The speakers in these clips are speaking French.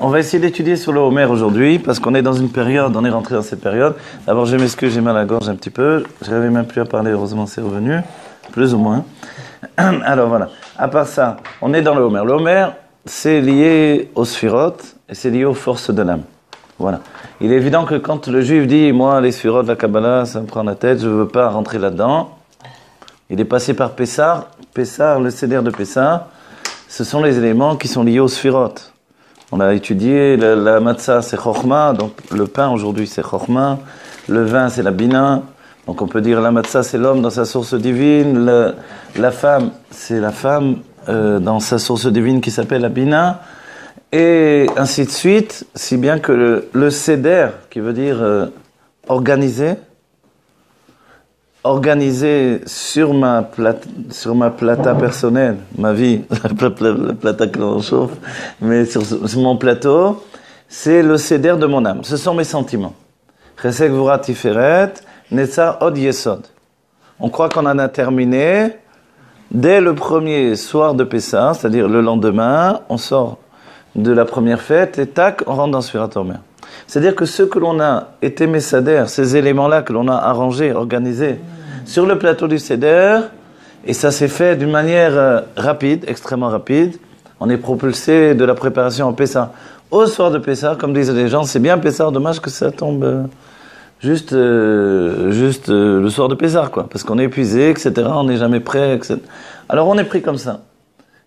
On va essayer d'étudier sur le Homer aujourd'hui, parce qu'on est dans une période, on est rentré dans cette période. D'abord, je m'excuse, j'ai mal à la gorge un petit peu. Je n'avais même plus à parler, heureusement c'est revenu, plus ou moins. Alors voilà, à part ça, on est dans le Homer. Le Homer, c'est lié aux sphirotes et c'est lié aux forces de l'âme. Voilà. Il est évident que quand le juif dit, moi, les sphirotes, la Kabbalah, ça me prend la tête, je ne veux pas rentrer là-dedans. Il est passé par Pessar. Pessar, le Seder de Pessar, ce sont les éléments qui sont liés aux sphirotes. On a étudié la matzah, c'est Chokhmah, donc le pain aujourd'hui c'est Chokhmah, le vin c'est la Bina, donc on peut dire la matzah c'est l'homme dans sa source divine, la femme c'est la femme dans sa source divine qui s'appelle la Bina, et ainsi de suite, si bien que le Seder, qui veut dire organisé sur ma plata personnelle, ma vie, la plata que l'on chauffe, mais sur mon plateau, c'est le céder de mon âme. Ce sont mes sentiments. Chesed Gvura Tiferet, Netzar Od Yesod. On croit qu'on en a terminé dès le premier soir de Pessah, c'est-à-dire le lendemain, on sort de la première fête et tac, on rentre dans Sfirat Omer. C'est-à-dire que ce que l'on a été Messader, ces éléments-là que l'on a arrangés, organisés, sur le plateau du Seder, et ça s'est fait d'une manière rapide, extrêmement rapide, on est propulsé de la préparation en Pessah au soir de Pessah, comme disaient les gens, c'est bien Pessah, dommage que ça tombe juste le soir de Pessah, quoi, parce qu'on est épuisé, etc., on n'est jamais prêt, etc. Alors on est pris comme ça.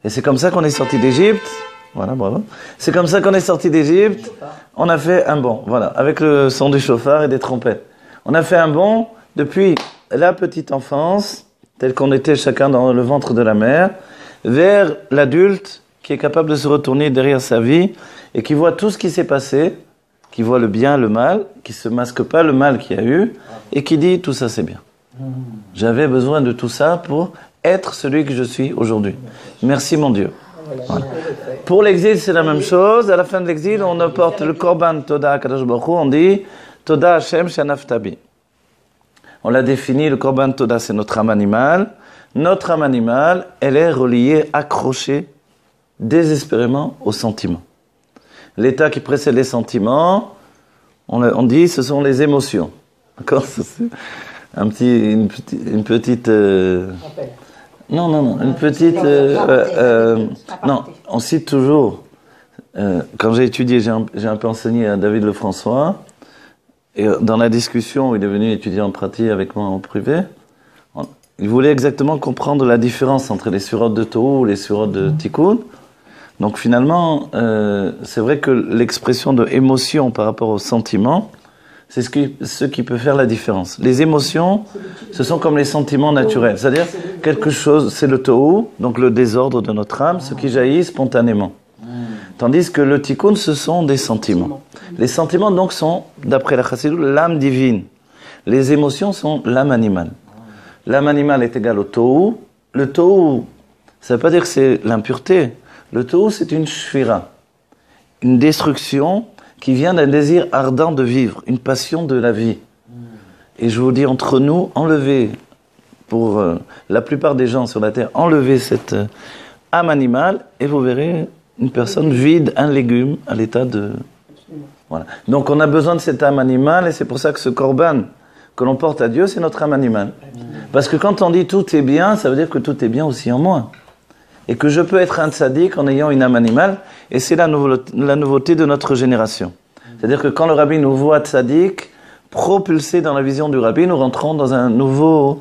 Et c'est comme ça qu'on est sorti d'Égypte. Voilà, bravo. C'est comme ça qu'on est sorti d'Égypte. On a fait un bond, voilà, avec le son du chauffard et des trompettes. On a fait un bond depuis la petite enfance, tel qu'on était chacun dans le ventre de la mère, vers l'adulte qui est capable de se retourner derrière sa vie et qui voit tout ce qui s'est passé, qui voit le bien, le mal, qui se masque pas le mal qu'il y a eu et qui dit tout ça c'est bien. J'avais besoin de tout ça pour être celui que je suis aujourd'hui. Merci mon Dieu. Voilà. Pour l'exil, c'est la même chose. À la fin de l'exil, on apporte le Korban Toda Akadosh Baruch Hu, on dit Toda Hashem Shanaftabi. On l'a défini, le Korban Toda, c'est notre âme animale. Notre âme animale, elle est reliée, accrochée, désespérément aux sentiments. L'état qui précède les sentiments, on dit, ce sont les émotions. D'accord ? Une petite... Non, une petite... non, on cite toujours... quand j'ai étudié, j'ai un peu enseigné à David Lefrançois, et dans la discussion, il est venu étudier en pratique avec moi en privé, il voulait exactement comprendre la différence entre les surotes de Tohu et les surotes de Tikkun. Donc finalement, c'est vrai que l'expression de émotion par rapport au sentiment, c'est ce qui peut faire la différence. Les émotions, ce sont comme les sentiments naturels. C'est-à-dire, quelque chose, c'est le Tohu, donc le désordre de notre âme, ce qui jaillit spontanément. Tandis que le Tikkun, ce sont des sentiments. Les sentiments, donc, sont, d'après la Chassidut, l'âme divine. Les émotions sont l'âme animale. L'âme animale est égale au Tohu. Le Tohu, ça ne veut pas dire que c'est l'impureté. Le Tohu, c'est une shvira, une destruction qui vient d'un désir ardent de vivre, une passion de la vie. Et je vous dis, entre nous, enlevez, pour la plupart des gens sur la terre, enlevez cette âme animale et vous verrez une personne vide, un légume, à l'état de... Voilà. Donc on a besoin de cette âme animale et c'est pour ça que ce korban que l'on porte à Dieu, c'est notre âme animale. Parce que quand on dit tout est bien, ça veut dire que tout est bien aussi en moi. Et que je peux être un tzaddik en ayant une âme animale, et c'est la nouveauté de notre génération. C'est-à-dire que quand le rabbi nous voit tzaddik, propulsé dans la vision du rabbi, nous rentrons dans un nouveau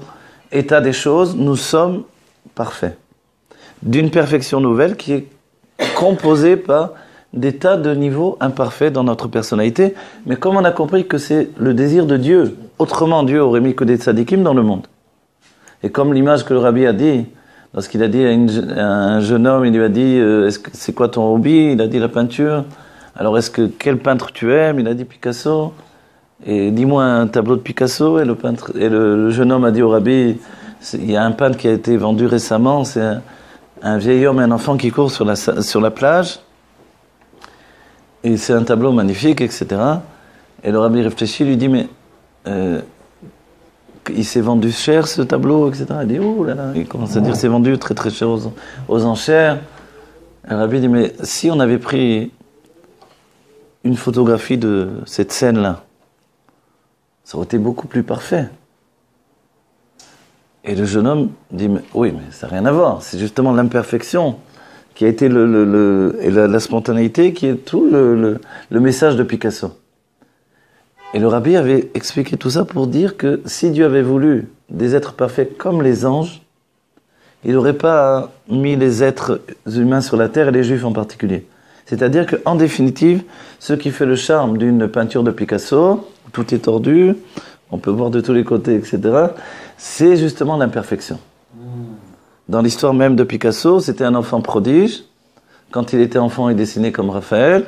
état des choses, nous sommes parfaits. D'une perfection nouvelle qui est composée par des tas de niveaux imparfaits dans notre personnalité, mais comme on a compris que c'est le désir de Dieu, autrement Dieu aurait mis que des tzaddikim dans le monde. Et comme l'image que le rabbi a dit, lorsqu'il a dit à un jeune homme, il lui a dit c'est quoi ton hobby? Il a dit la peinture. Alors quel peintre tu aimes? Il a dit Picasso. Et dis-moi un tableau de Picasso. Et le jeune homme a dit au rabbi, il y a un peintre qui a été vendu récemment, c'est un vieil homme et un enfant qui courent sur la plage. Et c'est un tableau magnifique, etc. Et le rabbi réfléchit, lui dit mais il s'est vendu cher ce tableau, etc. Il dit oh là là, il commence à dire c'est vendu très très cher aux enchères. Et le rabbi dit mais si on avait pris une photographie de cette scène-là. Ça aurait été beaucoup plus parfait. Et le jeune homme dit, oui, mais ça n'a rien à voir. C'est justement l'imperfection qui a été et la spontanéité qui est tout le message de Picasso. Et le rabbi avait expliqué tout ça pour dire que si Dieu avait voulu des êtres parfaits comme les anges, il n'aurait pas mis les êtres humains sur la terre et les juifs en particulier. C'est-à-dire qu'en définitive, ce qui fait le charme d'une peinture de Picasso, où tout est tordu, on peut voir de tous les côtés, etc., c'est justement l'imperfection. Dans l'histoire même de Picasso, c'était un enfant prodige. Quand il était enfant, il dessinait comme Raphaël.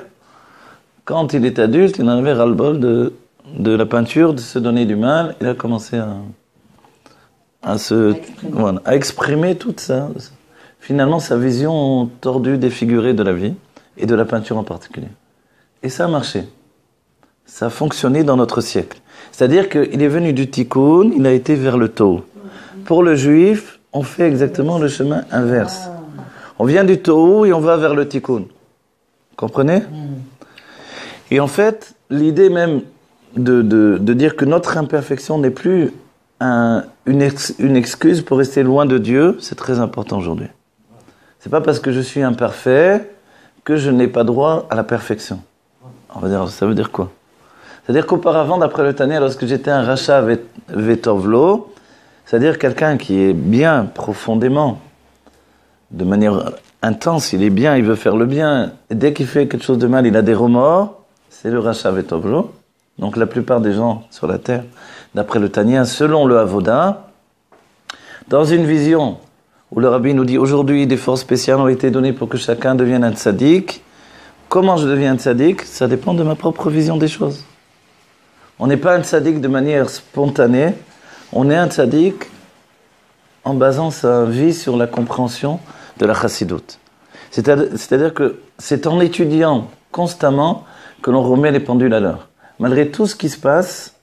Quand il est adulte, il en avait ras-le-bol de la peinture, de se donner du mal. Il a commencé à exprimer toute ça. Finalement, sa vision tordue, défigurée de la vie, et de la peinture en particulier. Et ça a marché. Ça a fonctionné dans notre siècle. C'est-à-dire qu'il est venu du tikkun, il a été vers le tohu. Pour le juif, on fait exactement le chemin inverse. On vient du tohu et on va vers le tikkun. Comprenez ? Et en fait, l'idée même de dire que notre imperfection n'est plus une excuse pour rester loin de Dieu, c'est très important aujourd'hui. C'est pas parce que je suis imparfait que je n'ai pas droit à la perfection. On va dire, ça veut dire quoi ? C'est-à-dire qu'auparavant, d'après le Tanya, lorsque j'étais un Racha Vetovlo, c'est-à-dire quelqu'un qui est bien profondément, de manière intense, il est bien, il veut faire le bien, et dès qu'il fait quelque chose de mal, il a des remords, c'est le Racha Vetovlo. Donc la plupart des gens sur la terre, d'après le Tanya, selon le Avoda, dans une vision où le Rabbi nous dit aujourd'hui des forces spéciales ont été données pour que chacun devienne un tzaddik. Comment je deviens un tzaddik ? Ça dépend de ma propre vision des choses. On n'est pas un tzaddik de manière spontanée, on est un tzaddik en basant sa vie sur la compréhension de la chassidoute. C'est-à-dire que c'est en étudiant constamment que l'on remet les pendules à l'heure. Malgré tout ce qui se passe,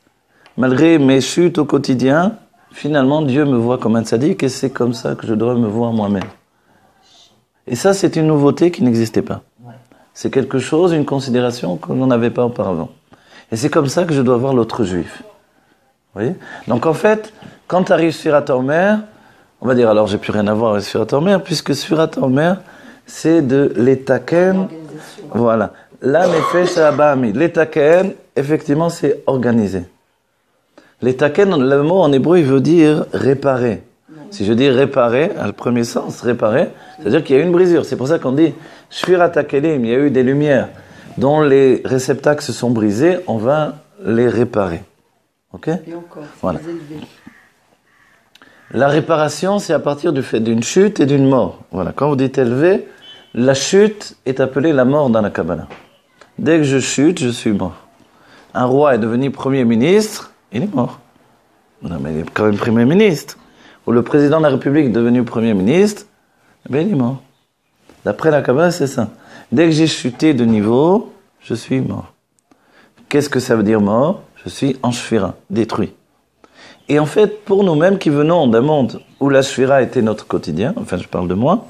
malgré mes chutes au quotidien, finalement Dieu me voit comme un tzaddik et c'est comme ça que je dois me voir moi-même. Et ça, c'est une nouveauté qui n'existait pas. C'est quelque chose, une considération que l'on n'avait pas auparavant. Et c'est comme ça que je dois voir l'autre juif. Vous voyez ? Donc en fait, quand arrive Sfirat Omer, on va dire alors j'ai plus rien à voir avec Sfirat Omer, puisque Sfirat Omer, c'est de l'etaken. Voilà. La nefesh ha'abami. L'etaken, effectivement, c'est organisé. L'etaken, le mot en hébreu, il veut dire réparer. Si je dis réparer, à le premier sens, réparer, c'est-à-dire qu'il y a eu une brisure. C'est pour ça qu'on dit Shfirat HaKelim, il y a eu des lumières dont les réceptacles se sont brisés, on va les réparer. Ok ? Et encore, voilà. les élever. La réparation, c'est à partir du fait d'une chute et d'une mort. Voilà. Quand vous dites élever, la chute est appelée la mort dans la Kabbalah. Dès que je chute, je suis mort. Un roi est devenu Premier ministre, il est mort. Non, mais il est quand même Premier ministre. Ou le président de la République est devenu Premier ministre, eh il est mort. D'après la Kabbalah, c'est ça. Dès que j'ai chuté de niveau, je suis mort. Qu'est-ce que ça veut dire mort ? Je suis en shfira, détruit. Et en fait, pour nous-mêmes qui venons d'un monde où la shfira était notre quotidien, enfin je parle de moi,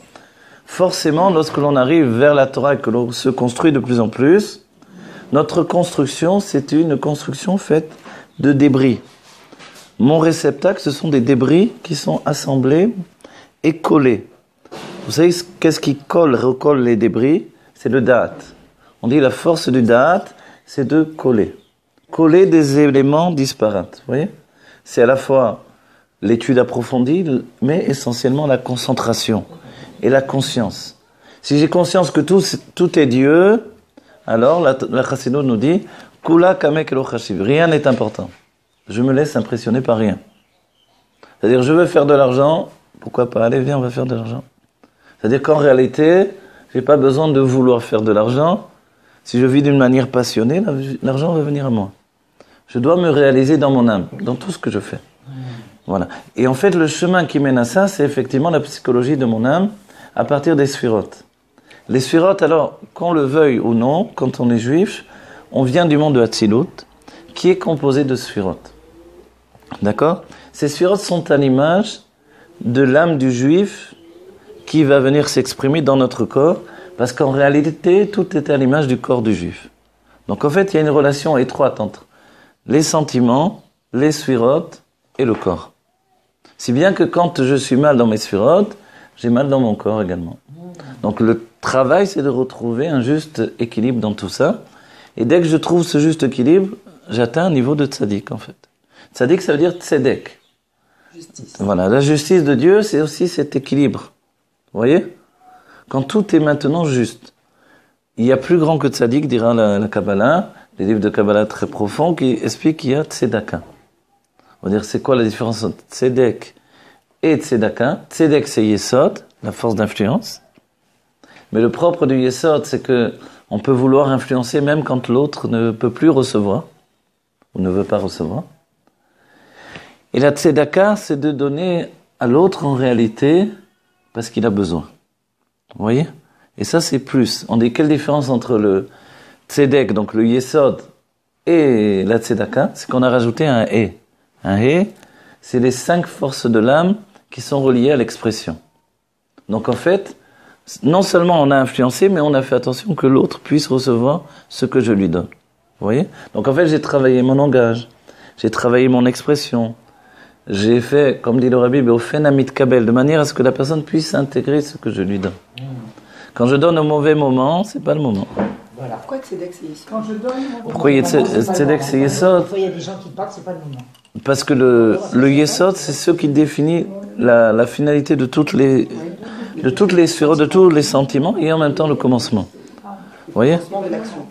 forcément, lorsque l'on arrive vers la Torah et que l'on se construit de plus en plus, notre construction, c'est une construction faite de débris. Mon réceptacle, ce sont des débris qui sont assemblés et collés. Vous savez, qu'est-ce qui recolle les débris ? C'est le da'at. On dit la force du da'at, c'est de coller. Coller des éléments disparates. Vous voyez ? C'est à la fois l'étude approfondie, mais essentiellement la concentration et la conscience. Si j'ai conscience que tout est Dieu, alors la Chassidut nous dit Kula kamek elo chashiv. Rien n'est important. Je me laisse impressionner par rien. C'est-à-dire, je veux faire de l'argent, pourquoi pas ? Allez, viens, on va faire de l'argent. C'est-à-dire qu'en réalité, je n'ai pas besoin de vouloir faire de l'argent. Si je vis d'une manière passionnée, l'argent va venir à moi. Je dois me réaliser dans mon âme, dans tout ce que je fais. Voilà. Et en fait, le chemin qui mène à ça, c'est effectivement la psychologie de mon âme à partir des sphirotes. Les sphirotes, alors, qu'on le veuille ou non, quand on est juif, on vient du monde de Hatzilut, qui est composé de sphirotes. D'accord ? Ces sphirotes sont à l'image de l'âme du juif qui va venir s'exprimer dans notre corps, parce qu'en réalité, tout est à l'image du corps du juif. Donc en fait, il y a une relation étroite entre les sentiments, les sphirotes et le corps. Si bien que quand je suis mal dans mes sphirotes, j'ai mal dans mon corps également. Donc le travail, c'est de retrouver un juste équilibre dans tout ça. Et dès que je trouve ce juste équilibre, j'atteins un niveau de tzaddik en fait. Tzaddik, ça veut dire tzedek. Justice. Voilà, la justice de Dieu, c'est aussi cet équilibre. Vous voyez? Quand tout est maintenant juste. Il y a plus grand que tzaddik, dira la Kabbalah, les livres de Kabbalah très profonds qui expliquent qu'il y a tzedaka. On va dire, c'est quoi la différence entre tzedek et tzedaka? Tzedek, c'est yesod, la force d'influence. Mais le propre du yesod, c'est que on peut vouloir influencer même quand l'autre ne peut plus recevoir, ou ne veut pas recevoir. Et la tzedaka, c'est de donner à l'autre en réalité parce qu'il a besoin. Vous voyez? Et ça, c'est plus. On dit quelle différence entre le tzedek, donc le yesod, et la tzedaka? C'est qu'on a rajouté un e. Un e, c'est les 5 forces de l'âme qui sont reliées à l'expression. Donc en fait, non seulement on a influencé, mais on a fait attention que l'autre puisse recevoir ce que je lui donne. Vous voyez? Donc en fait, j'ai travaillé mon langage, j'ai travaillé mon expression, j'ai fait, comme dit le Rabbi, au phénamit kabel, de manière à ce que la personne puisse intégrer ce que je lui donne. Quand je donne au mauvais moment, c'est pas le moment. Voilà. Pourquoi tzedek c'est yesod? Quand je donne, pourquoi tzedek c'est yesod? Pourquoi il y a des gens qui parlent, c'est pas le moment. Parce que le yesod, c'est ce qui définit la finalité de toutes les sphéres, de tous les sentiments, et en même temps le commencement. Vous voyez?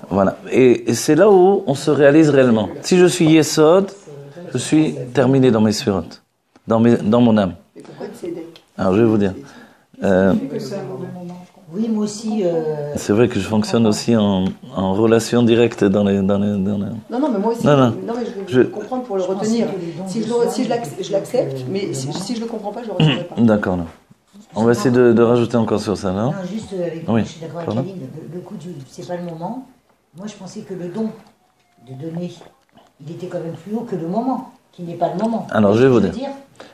Voilà. Et c'est là où on se réalise réellement. Si je suis yesod, je suis terminé dans mes sphérotes, dans mon âme. Et pourquoi tzedek? Alors je vais vous dire. Oui, moi aussi. C'est vrai que je fonctionne aussi en relation directe dans les. Non, mais moi aussi. Non, mais je veux comprendre pour le retenir. Si je l'accepte, mais si je le comprends pas, je le retiendrai pas. D'accord, non. On va essayer de rajouter encore sur ça, non? Non, juste avec oui. Je suis d'accord avec Aline, le coup du c'est pas le moment. Moi, je pensais que le don de donner, il était quand même plus haut que le moment, qui n'est pas le moment. Alors, je vais vous dire.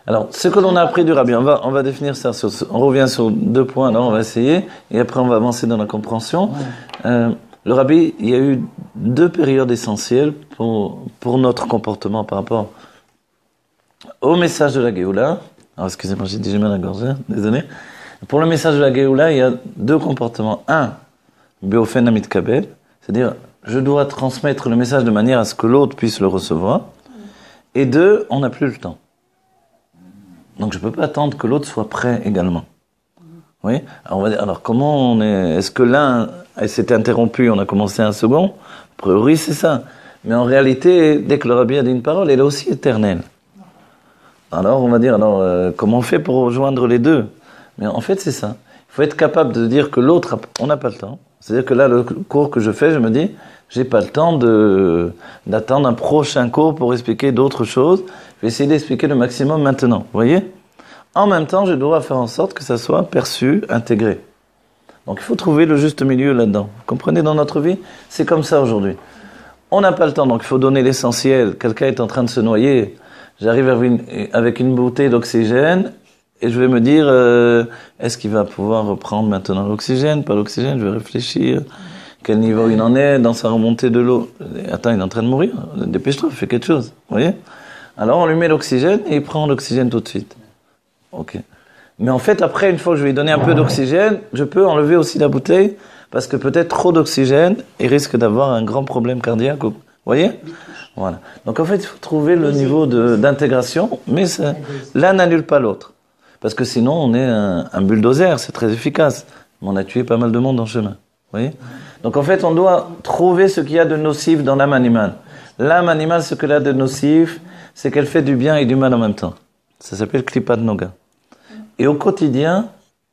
Alors, ce que l'on a appris du Rabbi, on va définir ça. On revient sur 2 points, là, on va essayer, et après on va avancer dans la compréhension. Ouais. Le Rabbi, il y a eu 2 périodes essentielles pour notre comportement par rapport au message de la Géoula. Alors, excusez-moi, j'ai dit j'ai mal à la gorge, désolé. Pour le message de la Géoula, il y a 2 comportements. 1, Beofen Amit Kabel, c'est-à-dire, je dois transmettre le message de manière à ce que l'autre puisse le recevoir. Et 2, on n'a plus le temps. Donc, je ne peux pas attendre que l'autre soit prêt également. Oui. Alors, on va dire, alors comment on est... Est-ce que l'un s'est interrompu, on a commencé un second? A priori, c'est ça. Mais en réalité, dès que le Rabbi a dit une parole, elle est aussi éternelle. Alors, on va dire, comment on fait pour rejoindre les 2? Mais en fait, c'est ça. Il faut être capable de dire que l'autre, on n'a pas le temps. C'est-à-dire que là, le cours que je fais, je me dis, j'ai pas le temps d'attendre un prochain cours pour expliquer d'autres choses. Je vais essayer d'expliquer le maximum maintenant. Vous voyez? En même temps, je dois faire en sorte que ça soit perçu, intégré. Donc, il faut trouver le juste milieu là-dedans. Vous comprenez, dans notre vie, c'est comme ça aujourd'hui. On n'a pas le temps, donc il faut donner l'essentiel. Quelqu'un est en train de se noyer. J'arrive avec une bouteille d'oxygène et je vais me dire, est-ce qu'il va pouvoir reprendre maintenant l'oxygène? Pas l'oxygène, je vais réfléchir. Quel niveau il en est dans sa remontée de l'eau? Attends, il est en train de mourir. Dépêche-toi, fais quelque chose. Vous voyez? Alors on lui met l'oxygène et il prend l'oxygène tout de suite. Ok. Mais en fait, après, une fois que je lui ai donné un peu d'oxygène, je peux enlever aussi la bouteille parce que peut-être trop d'oxygène, il risque d'avoir un grand problème cardiaque. Vous voyez? Voilà. Donc en fait, il faut trouver le niveau d'intégration, mais l'un n'annule pas l'autre. Parce que sinon, on est un bulldozer, c'est très efficace. Mais on a tué pas mal de monde en chemin. Vous voyez? Donc en fait, on doit trouver ce qu'il y a de nocif dans l'âme animale. L'âme animale, ce qu'elle a de nocif, c'est qu'elle fait du bien et du mal en même temps. Ça s'appelle Klipat Noga. Et au quotidien,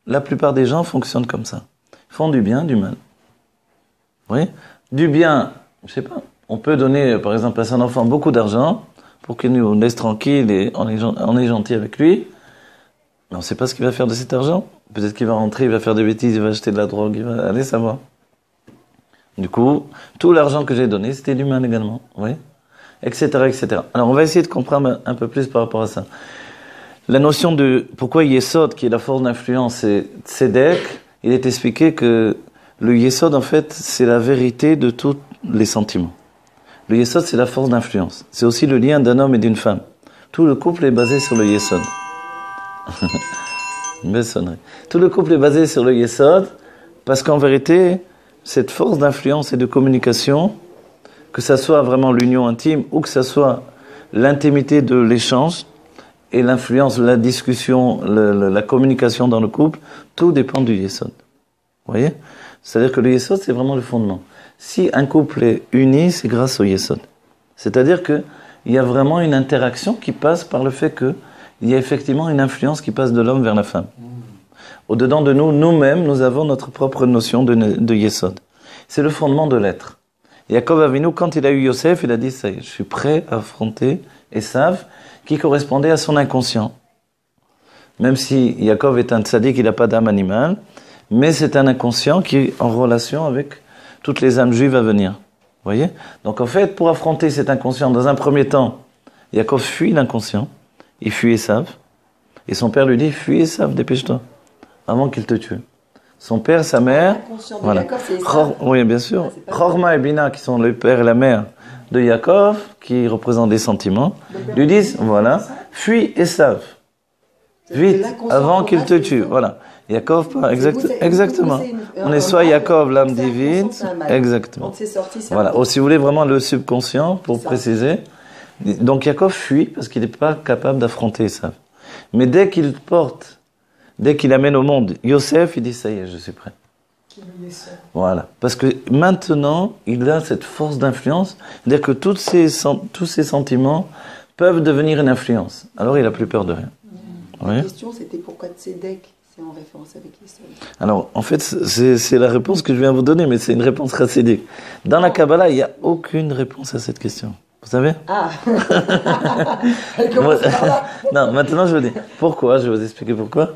la plupart des gens fonctionnent comme ça. Ils font du bien, du mal. Vous voyez? Du bien, je sais pas. On peut donner, par exemple, à son enfant beaucoup d'argent pour qu'il nous laisse tranquille et on est gentil avec lui. Mais on ne sait pas ce qu'il va faire de cet argent. Peut-être qu'il va rentrer, il va faire des bêtises, il va acheter de la drogue, il va aller savoir. Du coup, tout l'argent que j'ai donné, c'était du mal également. Vous voyez? Etc., etc. Alors, on va essayer de comprendre un peu plus par rapport à ça. La notion de pourquoi Yesod, qui est la force d'influence, c'est Tzedek, il est expliqué que le Yesod, en fait, c'est la vérité de les sentiments. Le yesod, c'est la force d'influence. C'est aussi le lien d'un homme et d'une femme. Tout le couple est basé sur le yesod. Une belle sonnerie. Tout le couple est basé sur le yesod, parce qu'en vérité, cette force d'influence et de communication, que ça soit vraiment l'union intime ou que ça soit l'intimité de l'échange et l'influence, la discussion, la communication dans le couple, tout dépend du yesod. Vous voyez? C'est-à-dire que le yesod, c'est vraiment le fondement. Si un couple est uni, c'est grâce au yesod. C'est-à-dire qu'il y a vraiment une interaction qui passe par le fait qu'il y a effectivement une influence qui passe de l'homme vers la femme. Au-dedans de nous, nous-mêmes, nous avons notre propre notion de yesod. C'est le fondement de l'être. Yaakov Avinu, quand il a eu Yosef, il a dit, ça y est, je suis prêt à affronter Esav, qui correspondait à son inconscient. Même si Yaakov est un tzaddik, il n'a pas d'âme animale, mais c'est un inconscient qui est en relation avec toutes les âmes juives à venir. Vous voyez? Donc en fait, pour affronter cet inconscient, dans un premier temps, Yaakov fuit l'inconscient, il fuit Esav, et son père lui dit, fuis Esav, dépêche-toi, avant qu'il te tue. Son père, sa mère, voilà. Oui, bien sûr. Chorma et Bina, qui sont le père et la mère de Yaakov, qui représentent des sentiments, lui disent, voilà, fuis Esav, vite, avant qu'il te tue. Voilà. Yaakov, exactement. On est soit Yaakov, l'âme divine, exactement. Voilà. Ou si vous voulez vraiment le subconscient, pour préciser. Donc Yaakov fuit parce qu'il n'est pas capable d'affronter Esav. Mais dès qu'il amène au monde Yosef, il dit ça y est, je suis prêt. Voilà. Parce que maintenant, il a cette force d'influence, c'est-à-dire que tous ces sentiments peuvent devenir une influence. Alors il n'a plus peur de rien. La question, c'était pourquoi Tzedek, c'est en référence avec Yesod. Alors, en fait, c'est la réponse que je viens vous donner, mais c'est une réponse chassidique. Dans la Kabbalah, il n'y a aucune réponse à cette question. Vous savez? Ah. Non, maintenant je vous dis. Pourquoi? Je vais vous expliquer pourquoi.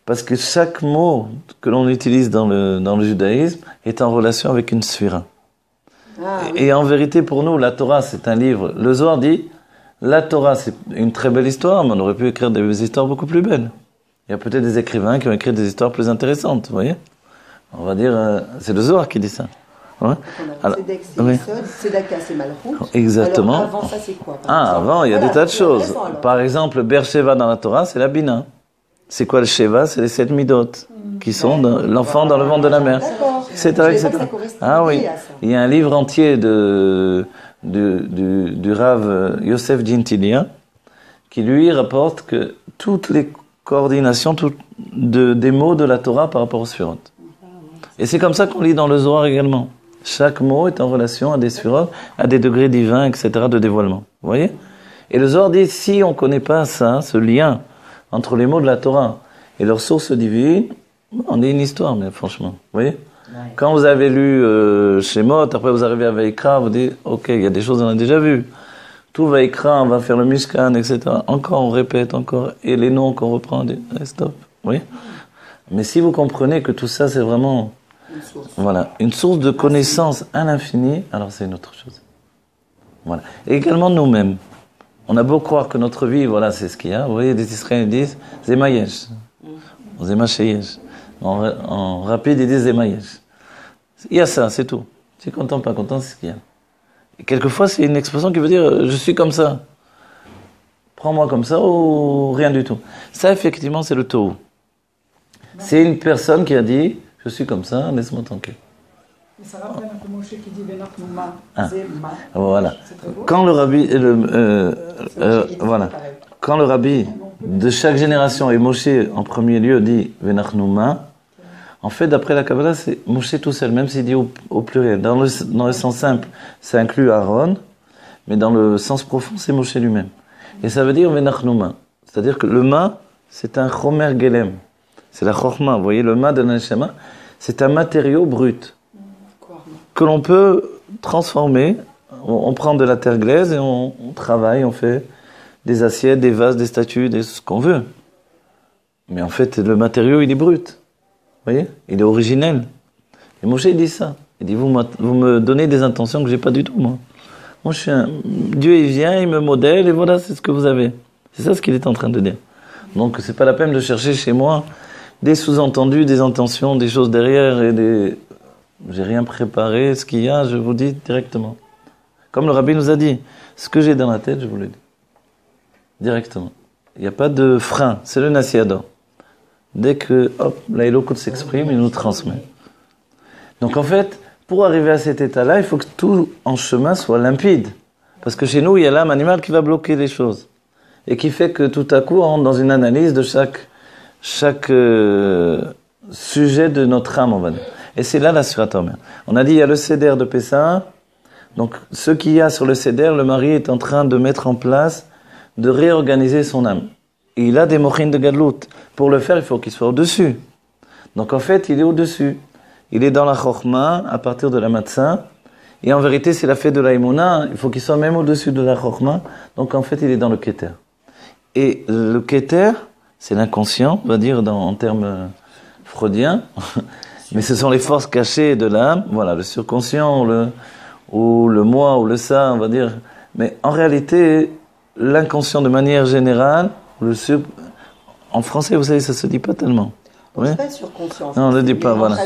Parce que chaque mot que l'on utilise dans le judaïsme est en relation avec une sphira. Ah, oui. Et en vérité, pour nous, la Torah, c'est un livre. Le Zohar dit, la Torah, c'est une très belle histoire, mais on aurait pu écrire des histoires beaucoup plus belles. Il y a peut-être des écrivains qui ont écrit des histoires plus intéressantes, vous voyez? On va dire, c'est le Zohar qui dit ça. Ouais. Alors, Tzedek, c'est Yesod, Tzedaka, c'est Malchut. Exactement. Alors, avant ça, c'est quoi? Avant, il y a des tas de choses. Par exemple, Beersheva dans la Torah, c'est la Bina. C'est quoi le Sheva? C'est les 7 midot, qui sont l'enfant dans le ventre de la mère. Etc. Ah oui. Il y a un livre entier du Rav Yosef Gintilia, qui lui rapporte que toutes les coordinations des mots de la Torah par rapport aux Sphirot. Et c'est comme ça qu'on lit dans le Zohar également. Chaque mot est en relation à des Sphirot, à des degrés divins, etc., de dévoilement. Vous voyez? Et le Zohar dit, si on ne connaît pas ça, ce lien entre les mots de la Torah et leur source divine, on est une histoire, mais franchement. Vous voyez? Ouais. Quand vous avez lu Shemot, après vous arrivez à Vaikra, vous dites, ok, il y a des choses qu'on a déjà vues. Tout Vaikra, on va faire le Mishkan, etc. Encore, on répète, encore. Et les noms qu'on reprend, on dit, stop. Vous voyez? Mais si vous comprenez que tout ça, c'est vraiment une source de connaissance à l'infini, alors c'est une autre chose. Voilà. Et également nous-mêmes. On a beau croire que notre vie, voilà, c'est ce qu'il y a. Vous voyez, les Israéliens disent Zemayesh. Zemasheyesh. En rapide, ils disent Zemayesh. Il y a ça, c'est tout. Si content, pas content, c'est ce qu'il y a. Et quelquefois, c'est une expression qui veut dire je suis comme ça. Prends-moi comme ça ou rien du tout. Ça, effectivement, c'est le tohu. C'est une personne qui a dit je suis comme ça, laisse-moi tranquille. Mais ça rappelle un peu Moshe qui dit Venachnouma, c'est ma. Voilà. Quand le rabbi, quand le rabbi de chaque génération et Moshe en premier lieu dit Venachnouma, en fait d'après la Kabbalah c'est Moshe tout seul, même s'il dit au pluriel. Dans le sens simple, ça inclut Aaron, mais dans le sens profond c'est Moshe lui-même. Et ça veut dire Venachnouma, c'est-à-dire que le ma c'est un chomer gelem, c'est la chokhma. Vous voyez le ma de l'Aneshama, c'est un matériau brut que l'on peut transformer. On prend de la terre glaise et on travaille, on fait des assiettes, des vases, des statues, ce qu'on veut. Mais en fait, le matériau, il est brut. Vous voyez? Il est originel. Et Moshe, il dit ça. Il dit, vous me donnez des intentions que j'ai pas du tout, moi. Moi, Dieu, il vient, il me modèle, et voilà, c'est ce que vous avez. C'est ça ce qu'il est en train de dire. Donc, c'est pas la peine de chercher chez moi des sous-entendus, des intentions, des choses derrière, et J'ai rien préparé, ce qu'il y a, je vous dis directement. Comme le rabbi nous a dit, ce que j'ai dans la tête, je vous le dis. Directement. Il n'y a pas de frein, c'est le Nasiador. Dès que, hop, l'Aïlokut s'exprime, il nous transmet. Donc en fait, pour arriver à cet état-là, il faut que tout en chemin soit limpide. Parce que chez nous, il y a l'âme animale qui va bloquer les choses. Et qui fait que tout à coup, on rentre dans une analyse de chaque sujet de notre âme, on va dire. Et c'est là la Sfirat HaOmer. On a dit, il y a le Seder de Pessah. Donc, ce qu'il y a sur le Seder, le mari est en train de mettre en place, de réorganiser son âme. Et il a des mochines de Gadlout. Pour le faire, il faut qu'il soit au-dessus. Donc, en fait, il est au-dessus. Il est dans la Chokhmah, à partir de la Matzah. Et en vérité, c'est la fête de la Emouna. Il faut qu'il soit même au-dessus de la Chokhmah. Donc, en fait, il est dans le Keter. Et le Keter, c'est l'inconscient, on va dire en termes freudiens. Mais ce sont les forces cachées de l'âme. Voilà, le surconscient, ou le moi, ou le ça, on va dire. Mais en réalité, l'inconscient de manière générale, en français, vous savez, ça se dit pas tellement. On ne dit pas surconscient. Non, on ne le dit pas, voilà.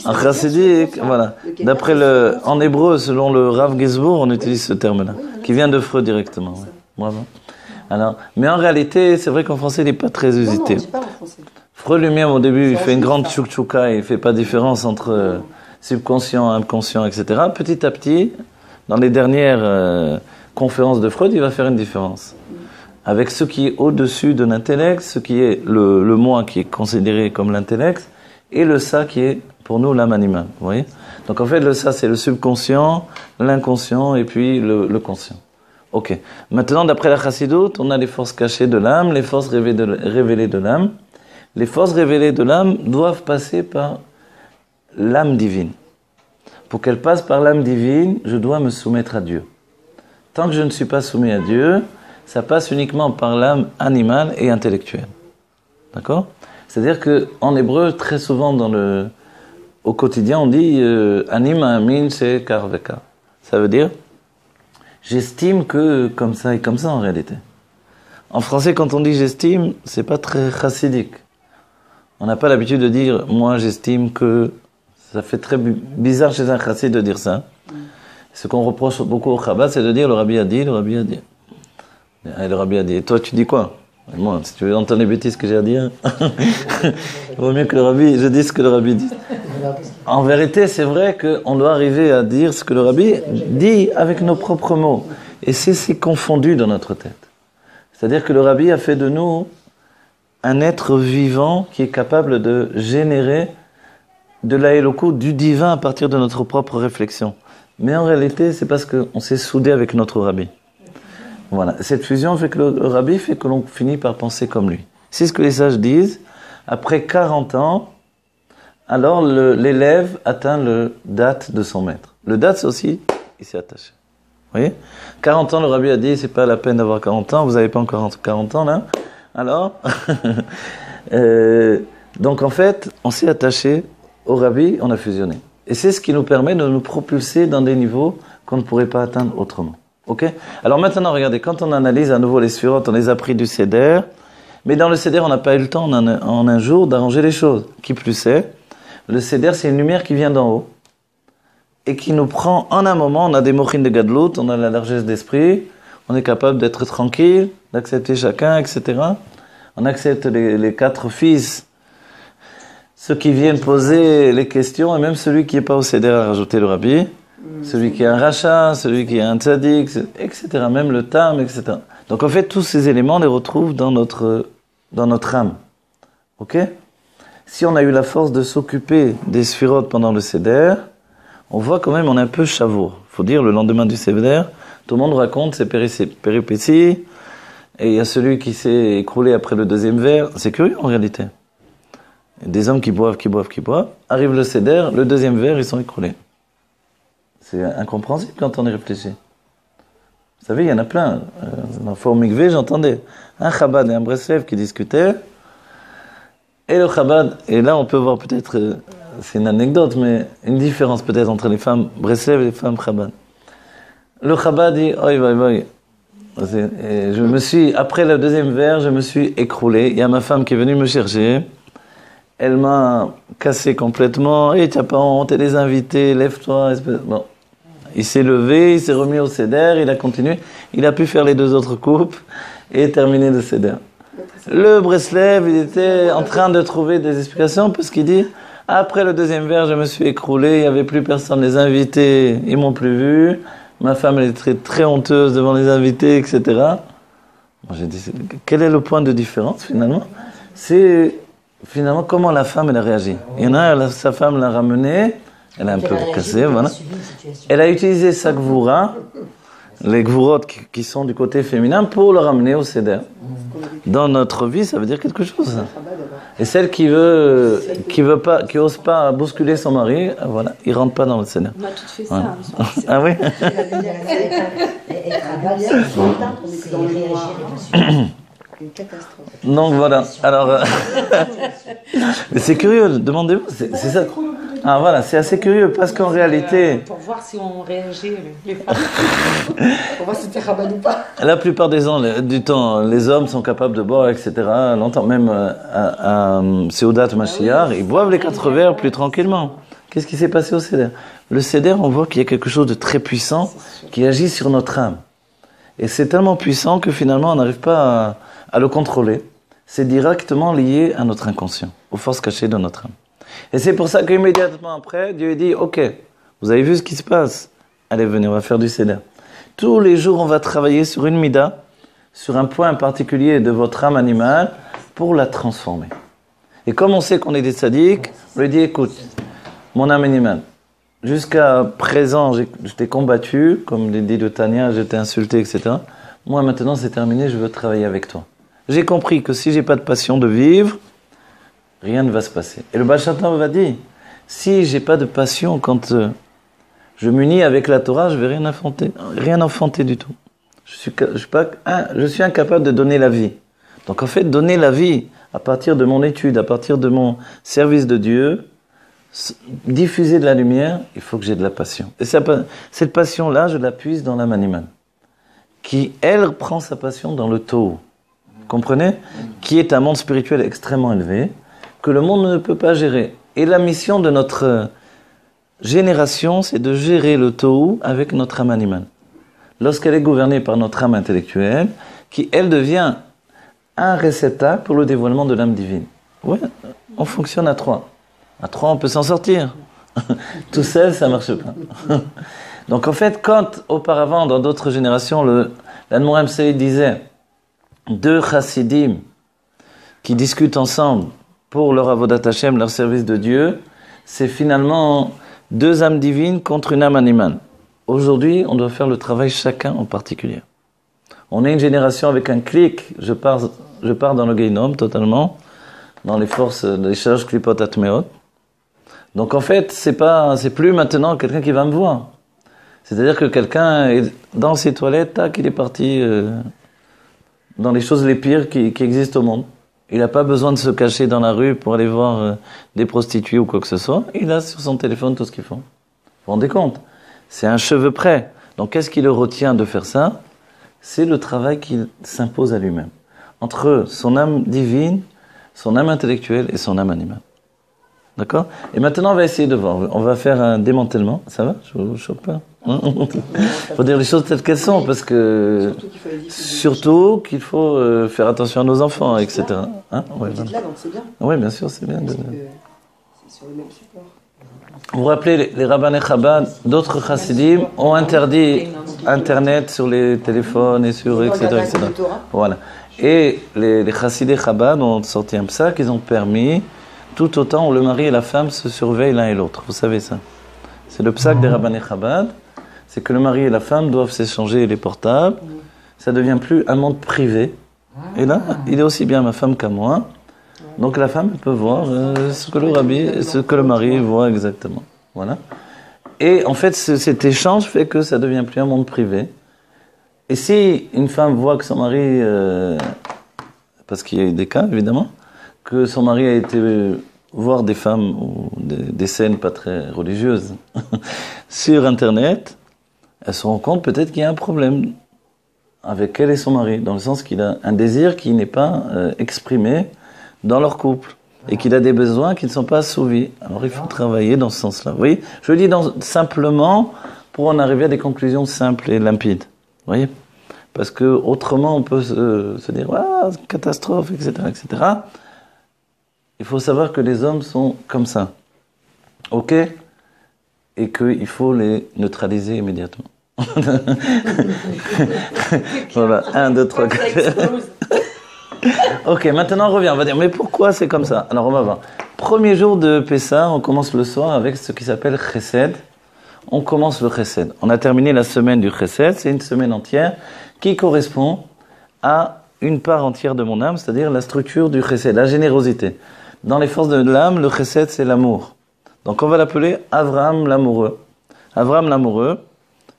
En chassidique, voilà. D'après en hébreu, selon le Rav Gizbour, on utilise ce terme-là, qui vient de Freud directement. Ouais. Bravo. Alors, mais en réalité, c'est vrai qu'en français, il n'est pas très usité. Non, on ne dit pas en français. Freud lui-même, au début, il fait une grande tchouk-tchouka, il ne fait pas de différence entre subconscient, inconscient, etc. Petit à petit, dans les dernières conférences de Freud, il va faire une différence. Avec ce qui est au-dessus de l'intellect, ce qui est le moi qui est considéré comme l'intellect, et le ça qui est, pour nous, l'âme animale. Vous voyez ? Donc en fait, le ça, c'est le subconscient, l'inconscient, et puis le conscient. Ok. Maintenant, d'après la Chassidoute, on a les forces cachées de l'âme, les forces révélées de l'âme. Les forces révélées de l'âme doivent passer par l'âme divine. Pour qu'elle passe par l'âme divine, je dois me soumettre à Dieu. Tant que je ne suis pas soumis à Dieu, ça passe uniquement par l'âme animale et intellectuelle. D'accord ? C'est-à-dire qu'en hébreu, très souvent au quotidien, on dit anim amin c'est karveka. Ça veut dire j'estime que comme ça et comme ça en réalité. En français, quand on dit j'estime, c'est pas très chassidique. On n'a pas l'habitude de dire moi j'estime que. Ça fait très bizarre chez un chassid de dire ça. Ce qu'on reproche beaucoup au Chabad, c'est de dire le rabbi a dit, le rabbi a dit. Et le rabbi a dit. Et toi, tu dis quoi ? Et moi, si tu veux entendre les bêtises que j'ai à dire, il vaut mieux que je dise ce que le rabbi dit. En vérité, c'est vrai qu'on doit arriver à dire ce que le rabbi dit avec nos propres mots. Et c'est confondu dans notre tête. C'est-à-dire que le rabbi a fait de nous un être vivant qui est capable de générer de l'Aéloko, du divin à partir de notre propre réflexion. Mais en réalité, c'est parce qu'on s'est soudé avec notre rabbi. Voilà. Cette fusion fait que le rabbi fait que l'on finit par penser comme lui. C'est ce que les sages disent. Après 40 ans, alors l'élève atteint le date de son maître. Le date, c'est aussi, il s'est attaché. Vous voyez ? 40 ans, le rabbi a dit, c'est pas la peine d'avoir 40 ans, vous n'avez pas encore 40 ans là. Alors, donc en fait, on s'est attaché au rabbi, on a fusionné. Et c'est ce qui nous permet de nous propulser dans des niveaux qu'on ne pourrait pas atteindre autrement. Ok ? Alors maintenant, regardez, quand on analyse à nouveau les sphirotes, on les a pris du Seder, mais dans le Seder, on n'a pas eu le temps en un jour d'arranger les choses. Qui plus est, le Seder, c'est une lumière qui vient d'en haut et qui nous prend en un moment. On a des mochines de Gadlout, on a la largesse d'esprit, on est capable d'être tranquille, d'accepter chacun, etc. On accepte les 4 fils, ceux qui viennent poser les questions, et même celui qui n'est pas au Seder à rajouter le rabbi, celui qui est un rachat, celui qui est un tzaddik, etc. Même le tam, etc. Donc en fait, tous ces éléments, on les retrouve dans notre âme. Ok ? Si on a eu la force de s'occuper des sphirotes pendant le Seder, on voit quand même on est un peu chavour. Il faut dire, le lendemain du Seder, tout le monde raconte ses péripéties, et il y a celui qui s'est écroulé après le 2e verre. C'est curieux en réalité. Des hommes qui boivent. Arrive le Seder, le 2e verre, ils sont écroulés. C'est incompréhensible quand on y réfléchit. Vous savez, il y en a plein. Dans le forum Mikvé, j'entendais un Chabad et un Breslev qui discutaient. Et le Chabad, et là on peut voir peut-être, c'est une anecdote, mais une différence peut-être entre les femmes Breslev et les femmes Chabad. Le Chabad dit, oi. Et après le 2e verre, je me suis écroulé. Il y a ma femme qui est venue me chercher. elle m'a cassé complètement. Et t'as pas honte, et les invités, lève-toi. Bon. Il s'est levé, il s'est remis au seder, il a continué. Il a pu faire les 2 autres coupes et terminer le seder. Le Breslev, il était en train de trouver des explications parce qu'il dit après le 2e verre, je me suis écroulé, il n'y avait plus personne, les invités, ils m'ont plus vu. Ma femme, elle est très, très honteuse devant les invités, etc. Moi, j'ai dit, quel est le point de différence finalement? C'est finalement comment la femme, elle a réagi. Il y en a, sa femme l'a ramenée, elle a un peu cassé, voilà. Elle a utilisé sa gvoura, les gvurot qui sont du côté féminin, pour le ramener au seder. Dans notre vie, ça veut dire quelque chose. Et celle qui ose pas bousculer son mari, voilà, il rentre pas dans le seder. On a toutes fait ça. Voilà. Ah oui? Une catastrophe. Donc voilà. Alors, mais c'est curieux. Demandez-vous. C'est ça. Ah voilà, c'est assez curieux parce qu'en réalité, pour voir si on réagit les femmes. Pour voir si c'était rabat ou pas. La plupart du temps, les hommes sont capables de boire, etc. Longtemps, même à Seudat Mashiach, ils boivent les 4 verres plus tranquillement. Qu'est-ce qui s'est passé au Seder? Le Seder, on voit qu'il y a quelque chose de très puissant qui agit sur notre âme. Et c'est tellement puissant que finalement, on n'arrive pas à le contrôler. C'est directement lié à notre inconscient, aux forces cachées de notre âme. Et c'est pour ça qu'immédiatement après, Dieu dit, ok, vous avez vu ce qui se passe? Allez, venez, on va faire du Seder. Tous les jours, on va travailler sur une mida, sur un point particulier de votre âme animale, pour la transformer. Et comme on sait qu'on est des tzaddik, on lui dit, écoute, mon âme animale, jusqu'à présent, je t'ai combattu, comme dit le Tanya, je t'ai insulté, etc. Moi, maintenant, c'est terminé, je veux travailler avec toi. J'ai compris que si j'ai pas de passion de vivre, rien ne va se passer. Et le Baal Shem Tov va dire, si j'ai pas de passion quand je m'unis avec la Torah, je vais rien enfanter du tout. Je suis incapable de donner la vie. Donc en fait, donner la vie à partir de mon étude, à partir de mon service de Dieu, diffuser de la lumière, il faut que j'ai de la passion. Et cette passion-là, je la puise dans l'âme animale, qui, elle, prend sa passion dans le Tohu. Comprenez? Qui est un monde spirituel extrêmement élevé, que le monde ne peut pas gérer. Et la mission de notre génération, c'est de gérer le Tohu avec notre âme animale. Lorsqu'elle est gouvernée par notre âme intellectuelle, qui, elle, devient un réceptacle pour le dévoilement de l'âme divine. Ouais, on fonctionne à 3. À 3, on peut s'en sortir. Tout seul, ça marche pas. Donc en fait, quand auparavant, dans d'autres générations, l'Admoram Saïd disait 2 chassidim qui discutent ensemble pour leur avodat Hashem, leur service de Dieu, c'est finalement 2 âmes divines contre une âme animale. Aujourd'hui, on doit faire le travail chacun en particulier. On est une génération avec un clic, je pars dans le Geinom totalement, dans les forces, les charges Klipot Atmeot. Donc en fait, c'est plus maintenant quelqu'un qui va me voir. C'est-à-dire que quelqu'un est dans ses toilettes, tac, il est parti dans les choses les pires qui existent au monde. Il n'a pas besoin de se cacher dans la rue pour aller voir des prostituées ou quoi que ce soit. Il a sur son téléphone tout ce qu'il faut. Vous vous rendez compte? C'est un cheveu près. Donc qu'est-ce qui le retient de faire ça? C'est le travail qu'il s'impose à lui-même. Entre son âme divine, son âme intellectuelle et son âme animale. D'accord? Et maintenant, on va essayer de voir. On va faire un démantèlement. Ça va? Je vous choque pas? Il faut dire les choses telles qu'elles sont, parce que surtout qu'il faut faire attention à nos enfants, etc. Hein? Ouais, donc c'est bien. Oui, bien sûr, c'est bien. C'est sur le même support. Vous vous rappelez, les rabbinés Chabad, d'autres chassidim ont interdit Internet sur les téléphones et sur etc. etc. Voilà. Et les chassidés Chabad ont sorti un psak, ils ont permis tout autant où le mari et la femme se surveillent l'un et l'autre. Vous savez ça? C'est le psak des rabbinés Chabad. C'est que le mari et la femme doivent s'échanger les portables. Ça ne devient plus un monde privé. Et là, il est aussi bien ma femme qu'à moi. Donc la femme peut voir ce que le mari voit exactement. Voilà. Et en fait, cet échange fait que ça ne devient plus un monde privé. Et si une femme voit que son mari, parce qu'il y a eu des cas évidemment, que son mari a été voir des femmes ou des scènes pas très religieuses sur Internet, elle se rend compte peut-être qu'il y a un problème avec elle et son mari, dans le sens qu'il a un désir qui n'est pas exprimé dans leur couple. et qu'il a des besoins qui ne sont pas assouvis. Alors il faut travailler dans ce sens-là. Vous voyez, je le dis simplement pour en arriver à des conclusions simples et limpides. Vous voyez, parce que autrement on peut se dire ah, catastrophe, etc., etc. Il faut savoir que les hommes sont comme ça, ok, et qu'il faut les neutraliser immédiatement. Voilà, 1, 2, 3, 4. Ok, maintenant on revient, on va dire, mais pourquoi c'est comme ça? Alors on va voir. Premier jour de Pessah, on commence le soir avec ce qui s'appelle Chesed. On commence le Chesed. On a terminé la semaine du Chesed, c'est une semaine entière qui correspond à une part entière de mon âme, c'est-à-dire la structure du Chesed, la générosité. Dans les forces de l'âme, le Chesed c'est l'amour. Donc on va l'appeler Avraham l'amoureux. Avraham l'amoureux,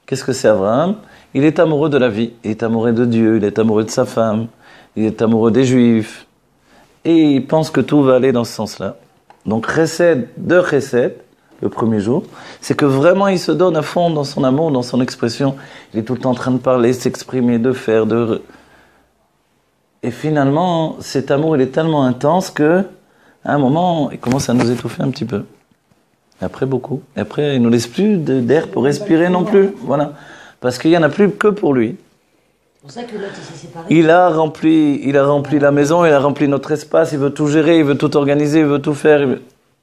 qu'est-ce que c'est Avraham? Il est amoureux de la vie, il est amoureux de Dieu, il est amoureux de sa femme, il est amoureux des Juifs, et il pense que tout va aller dans ce sens-là. Donc Chesed de Chesed, le premier jour, c'est que vraiment il se donne à fond dans son amour, dans son expression. Il est tout le temps en train de parler, s'exprimer, de faire, Et finalement, cet amour, il est tellement intense que, à un moment, il commence à nous étouffer un petit peu. Et après, beaucoup. Et après, il ne nous laisse plus d'air pour respirer non plus. Voilà. Parce qu'il n'y en a plus que pour lui. C'est pour ça que l'autre s'est séparé. Il a rempli la maison, il a rempli notre espace, il veut tout gérer, il veut tout organiser, il veut tout faire.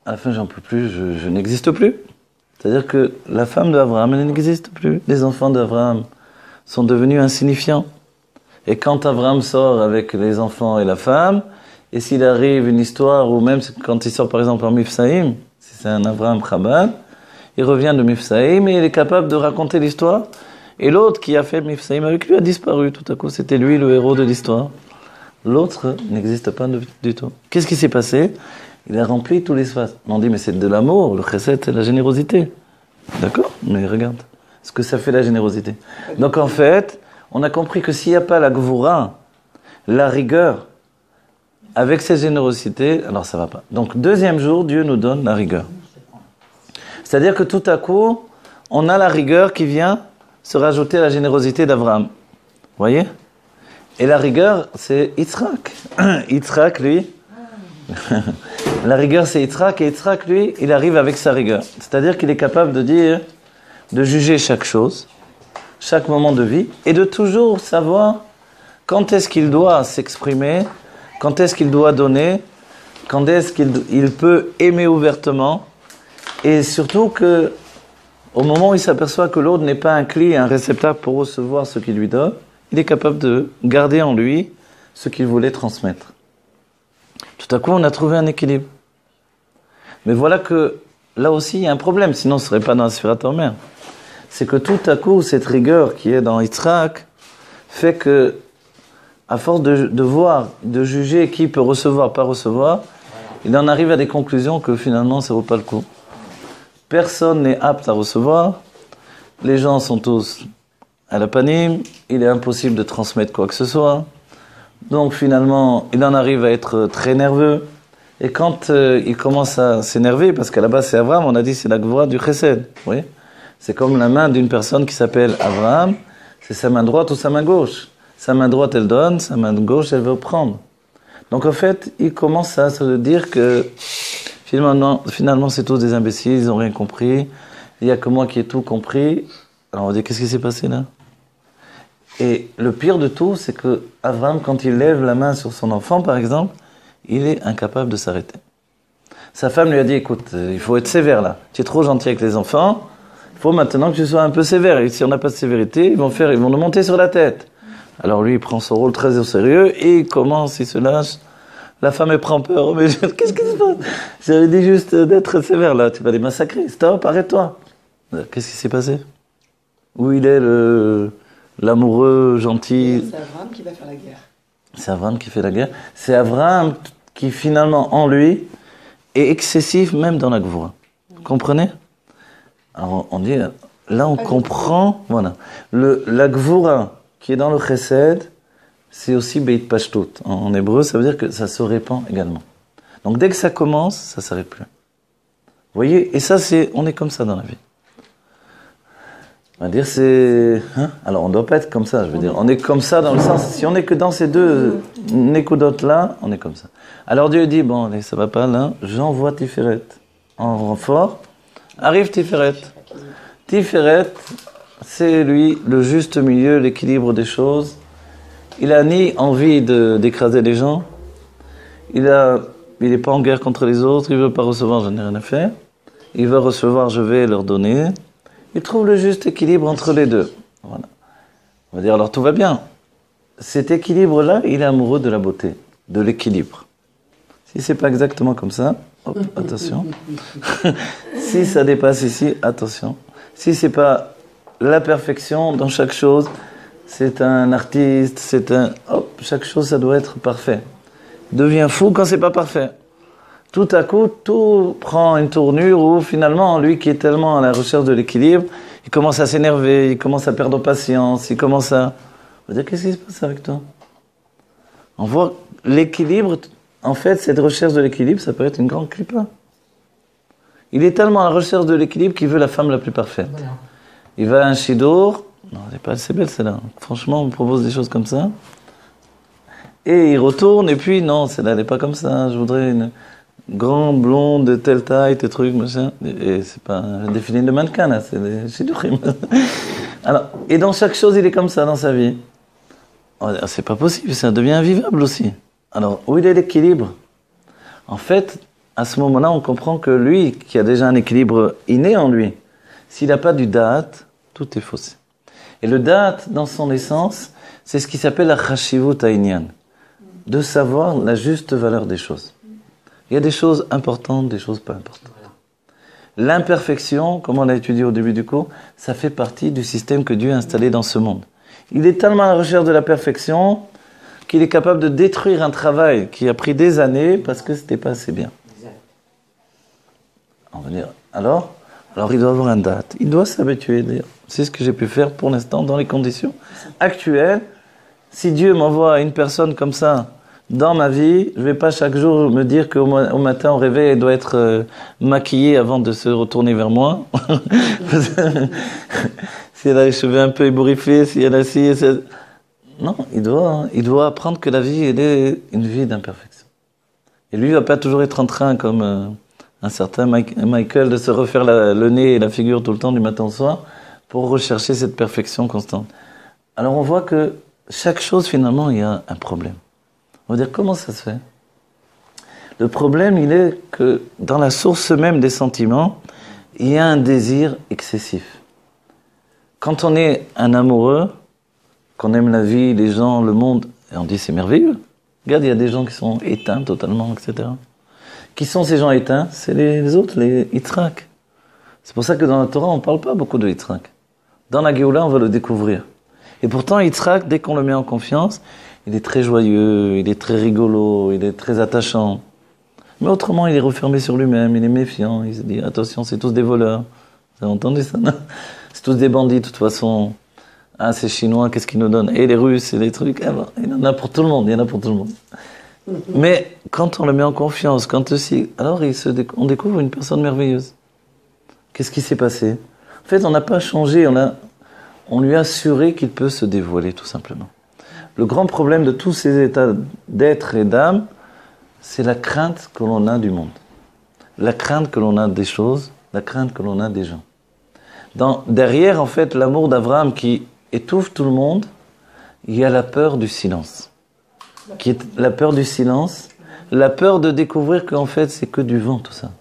À la fin, j'en peux plus, je n'existe plus. C'est-à-dire que la femme d'Abraham, elle n'existe plus. Les enfants d'Abraham sont devenus insignifiants. Et quand Abraham sort avec les enfants et la femme, et s'il arrive une histoire, ou même quand il sort par exemple en Mifsaïm, si c'est un Abraham Chabad, il revient de Mifsaïm et il est capable de raconter l'histoire. Et l'autre qui a fait Mifsaïm avec lui a disparu. Tout à coup, c'était lui le héros de l'histoire. L'autre n'existe pas du tout. Qu'est-ce qui s'est passé? Il a rempli tous les espaces. On dit, mais c'est de l'amour, le chesed, c'est la générosité. D'accord? Mais regarde ce que ça fait la générosité. Donc en fait, on a compris que s'il n'y a pas la gvoura, la rigueur, avec cette générosité, alors ça ne va pas. Donc deuxième jour, Dieu nous donne la rigueur. C'est-à-dire que tout à coup, on a la rigueur qui vient se rajouter à la générosité d'Abraham. Vous voyez? Et la rigueur, c'est Yitzhak. Yitzhak, lui, la rigueur, c'est Yitzhak, et Yitzhak, lui, il arrive avec sa rigueur. C'est-à-dire qu'il est capable de dire, de juger chaque chose, chaque moment de vie, et de toujours savoir quand est-ce qu'il doit s'exprimer, quand est-ce qu'il doit donner, quand est-ce qu'il peut aimer ouvertement, et surtout que, au moment où il s'aperçoit que l'autre n'est pas un clé, un réceptacle pour recevoir ce qu'il lui donne, il est capable de garder en lui ce qu'il voulait transmettre. Tout à coup, on a trouvé un équilibre. Mais voilà que, là aussi, il y a un problème, sinon ce ne serait pas dans la Sfirat Omer. C'est que tout à coup, cette rigueur qui est dans Yitzhak fait que, à force de voir, de juger qui peut recevoir, pas recevoir, il en arrive à des conclusions que finalement, ça ne vaut pas le coup. Personne n'est apte à recevoir, les gens sont tous à la panime, il est impossible de transmettre quoi que ce soit. Donc finalement, il en arrive à être très nerveux. Et quand il commence à s'énerver, parce qu'à la base c'est Abraham, on a dit c'est la gvora du chesed. Oui, c'est comme la main d'une personne qui s'appelle Abraham, c'est sa main droite ou sa main gauche. Sa main droite elle donne, sa main gauche elle veut prendre. Donc en fait, il commence à se dire que finalement c'est tous des imbéciles, ils n'ont rien compris. Il n'y a que moi qui ai tout compris. Alors on va dire qu'est-ce qui s'est passé là? Et le pire de tout, c'est que Abraham, quand il lève la main sur son enfant, par exemple, il est incapable de s'arrêter. Sa femme lui a dit, écoute, il faut être sévère là. Tu es trop gentil avec les enfants. Il faut maintenant que tu sois un peu sévère. Et si on n'a pas de sévérité, ils vont nous monter sur la tête. Alors lui, il prend son rôle très au sérieux et il commence, il se lâche. La femme, elle prend peur. Mais qu'est-ce qui se passe? J'avais dit juste d'être sévère là. Tu vas les massacrer. Stop, arrête-toi. Qu'est-ce qui s'est passé? Où il est l'amoureux, gentil. C'est Abraham qui va faire la guerre. C'est Abraham qui fait la guerre. C'est Abraham qui finalement, en lui, est excessif même dans la gvoura. Vous comprenez? Alors on dit, là on comprend, voilà. La gvoura qui est dans le chesed, c'est aussi beit pashtut. En hébreu, ça veut dire que ça se répand également. Donc dès que ça commence, ça ne s'arrête plus. Vous voyez? Et ça, on est comme ça dans la vie. On va dire c'est... Hein, alors on ne doit pas être comme ça, je veux dire. On est comme ça dans le sens... Si on n'est que dans ces deux nécodotes-là, on est comme ça. Alors Dieu dit, bon, allez, ça va pas là, j'envoie Tiferet. En renfort, arrive Tiferet. Tiferet, c'est lui le juste milieu, l'équilibre des choses. Il a ni envie d'écraser les gens, il n'est pas en guerre contre les autres, il ne veut pas recevoir, je n'ai rien à faire. Il veut recevoir, je vais leur donner. Il trouve le juste équilibre entre les deux. Voilà. On va dire, alors tout va bien. Cet équilibre-là, il est amoureux de la beauté, de l'équilibre. Si c'est pas exactement comme ça, hop, attention. Si ça dépasse ici, attention. Si c'est pas la perfection dans chaque chose, c'est un artiste, hop, chaque chose, ça doit être parfait. Il devient fou quand c'est pas parfait. Tout à coup, tout prend une tournure où finalement, lui qui est tellement à la recherche de l'équilibre, il commence à s'énerver, il commence à perdre patience, il commence à... On va dire, qu'est-ce qui se passe avec toi? On voit l'équilibre, en fait, cette recherche de l'équilibre, ça peut être une grande clipa. Il est tellement à la recherche de l'équilibre qu'il veut la femme la plus parfaite. Voilà. Il va à un chidour, non, elle n'est pas assez belle celle-là. Franchement, on me propose des choses comme ça. Et il retourne, et puis, non, celle-là, elle n'est pas comme ça, je voudrais une... grande, blonde, de telle taille, tes trucs, machin. Et c'est pas un défilé de mannequin, là, c'est des chidurim. Alors, et dans chaque chose, il est comme ça dans sa vie. Oh, c'est pas possible, ça devient invivable aussi. Alors, où il est l'équilibre? En fait, à ce moment-là, on comprend que lui, qui a déjà un équilibre inné en lui, s'il n'a pas du da'at, tout est faussé. Et le da'at, dans son essence, c'est ce qui s'appelle la chashivut ha'inyan, de savoir la juste valeur des choses. Il y a des choses importantes, des choses pas importantes. L'imperfection, comme on l'a étudié au début du cours, ça fait partie du système que Dieu a installé dans ce monde. Il est tellement à la recherche de la perfection qu'il est capable de détruire un travail qui a pris des années parce que c'était pas assez bien. On va dire, alors il doit avoir un date. Il doit s'habituer, dire, c'est ce que j'ai pu faire pour l'instant dans les conditions actuelles. Si Dieu m'envoie une personne comme ça dans ma vie, je ne vais pas chaque jour me dire qu'au matin au réveil, elle doit être maquillée avant de se retourner vers moi. Si elle a les cheveux un peu ébouriffés, si elle a si... Non, il doit apprendre que la vie, elle est une vie d'imperfection. Et lui, il ne va pas toujours être en train, comme un certain Michael, de se refaire le nez et la figure tout le temps, du matin au soir, pour rechercher cette perfection constante. Alors on voit que chaque chose, finalement, il y a un problème. On va dire, comment ça se fait? Le problème, il est que dans la source même des sentiments, il y a un désir excessif. Quand on est un amoureux, qu'on aime la vie, les gens, le monde, et on dit c'est merveilleux. Regarde, il y a des gens qui sont éteints totalement, etc. Qui sont ces gens éteints? C'est les autres, les Yitzhak. C'est pour ça que dans la Torah, on ne parle pas beaucoup de Yitzhak. Dans la Géoula, on va le découvrir. Et pourtant, Yitzhak, dès qu'on le met en confiance, il est très joyeux, il est très rigolo, il est très attachant. Mais autrement, il est refermé sur lui-même, il est méfiant, il se dit, attention, c'est tous des voleurs. Vous avez entendu ça, non? C'est tous des bandits, de toute façon. Ah, ces Chinois, qu'est-ce qu'ils nous donnent? Et les Russes, et les trucs, alors, il y en a pour tout le monde, il y en a pour tout le monde. Mais quand on le met en confiance, quand aussi, alors on découvre une personne merveilleuse. Qu'est-ce qui s'est passé? En fait, on n'a pas changé, on lui a assuré qu'il peut se dévoiler, tout simplement. Le grand problème de tous ces états d'être et d'âme, c'est la crainte que l'on a du monde. La crainte que l'on a des choses, la crainte que l'on a des gens. Derrière, en fait, l'amour d'Abraham qui étouffe tout le monde, il y a la peur du silence. Qui est la peur du silence, la peur de découvrir qu'en fait, c'est que du vent, tout ça.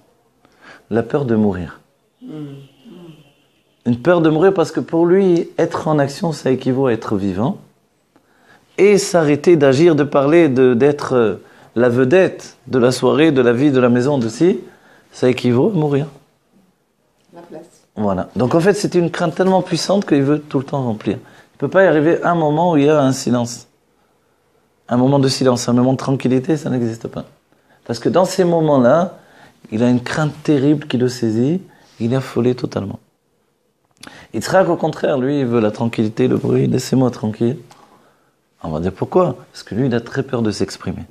La peur de mourir. Une peur de mourir parce que pour lui, être en action, ça équivaut à être vivant. Et s'arrêter d'agir, de parler, d'être la vedette de la soirée, de la vie, de la maison, de ci, ça équivaut à mourir. La place. Voilà. Donc en fait, c'est une crainte tellement puissante qu'il veut tout le temps remplir. Il ne peut pas y arriver un moment où il y a un silence. Un moment de silence, un moment de tranquillité, ça n'existe pas. Parce que dans ces moments-là, il a une crainte terrible qui le saisit, il est affolé totalement. Yitzhak, au contraire, lui, il veut la tranquillité, le bruit, laissez-moi tranquille. On va dire pourquoi? Parce que lui, il a très peur de s'exprimer.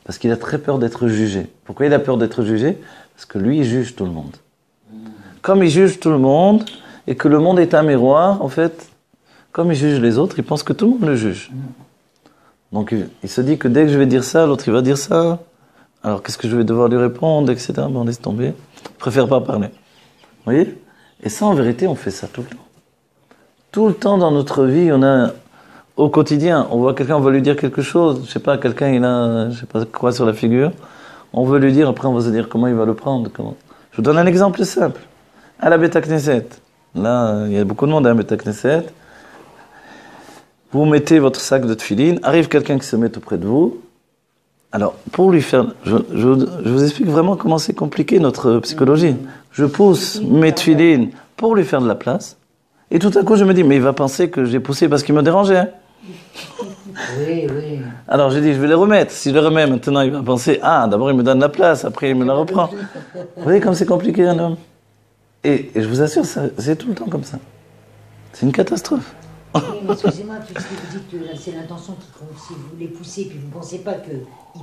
Parce qu'il a très peur d'être jugé. Pourquoi il a peur d'être jugé? Parce que lui, il juge tout le monde. Comme il juge tout le monde, et que le monde est un miroir, en fait, comme il juge les autres, il pense que tout le monde le juge. Donc il se dit que dès que je vais dire ça, l'autre il va dire ça. Alors qu'est-ce que je vais devoir lui répondre, etc. Bon, laisse tomber. Je préfère pas parler. Vous voyez? Et ça, en vérité, on fait ça tout le temps. Tout le temps dans notre vie, on a, au quotidien, on voit quelqu'un, on va lui dire quelque chose. Je sais pas, quelqu'un il a, je sais pas quoi sur la figure. On veut lui dire, après on va se dire comment il va le prendre. Comment. Je vous donne un exemple simple. À la Beth Knesset. Là, il y a beaucoup de monde à la Beth Knesset. Vous mettez votre sac de tefilin, arrive quelqu'un qui se met auprès de vous. Alors, pour lui faire... Je vous explique vraiment comment c'est compliqué, notre psychologie. Je pousse mes tefilin pour lui faire de la place. Et tout à coup, je me dis, mais il va penser que j'ai poussé parce qu'il me dérangeait. Hein. Oui, oui. Alors, j'ai dit, je vais les remettre. Si je les remets maintenant, il va penser, ah, d'abord il me donne la place, après il me la reprend. Vous voyez comme c'est compliqué, un homme. Et je vous assure, c'est tout le temps comme ça. C'est une catastrophe. Oui, mais excusez-moi, puisque vous dites que c'est l'intention qui compte. Si vous les poussez, puis vous ne pensez pas qu'il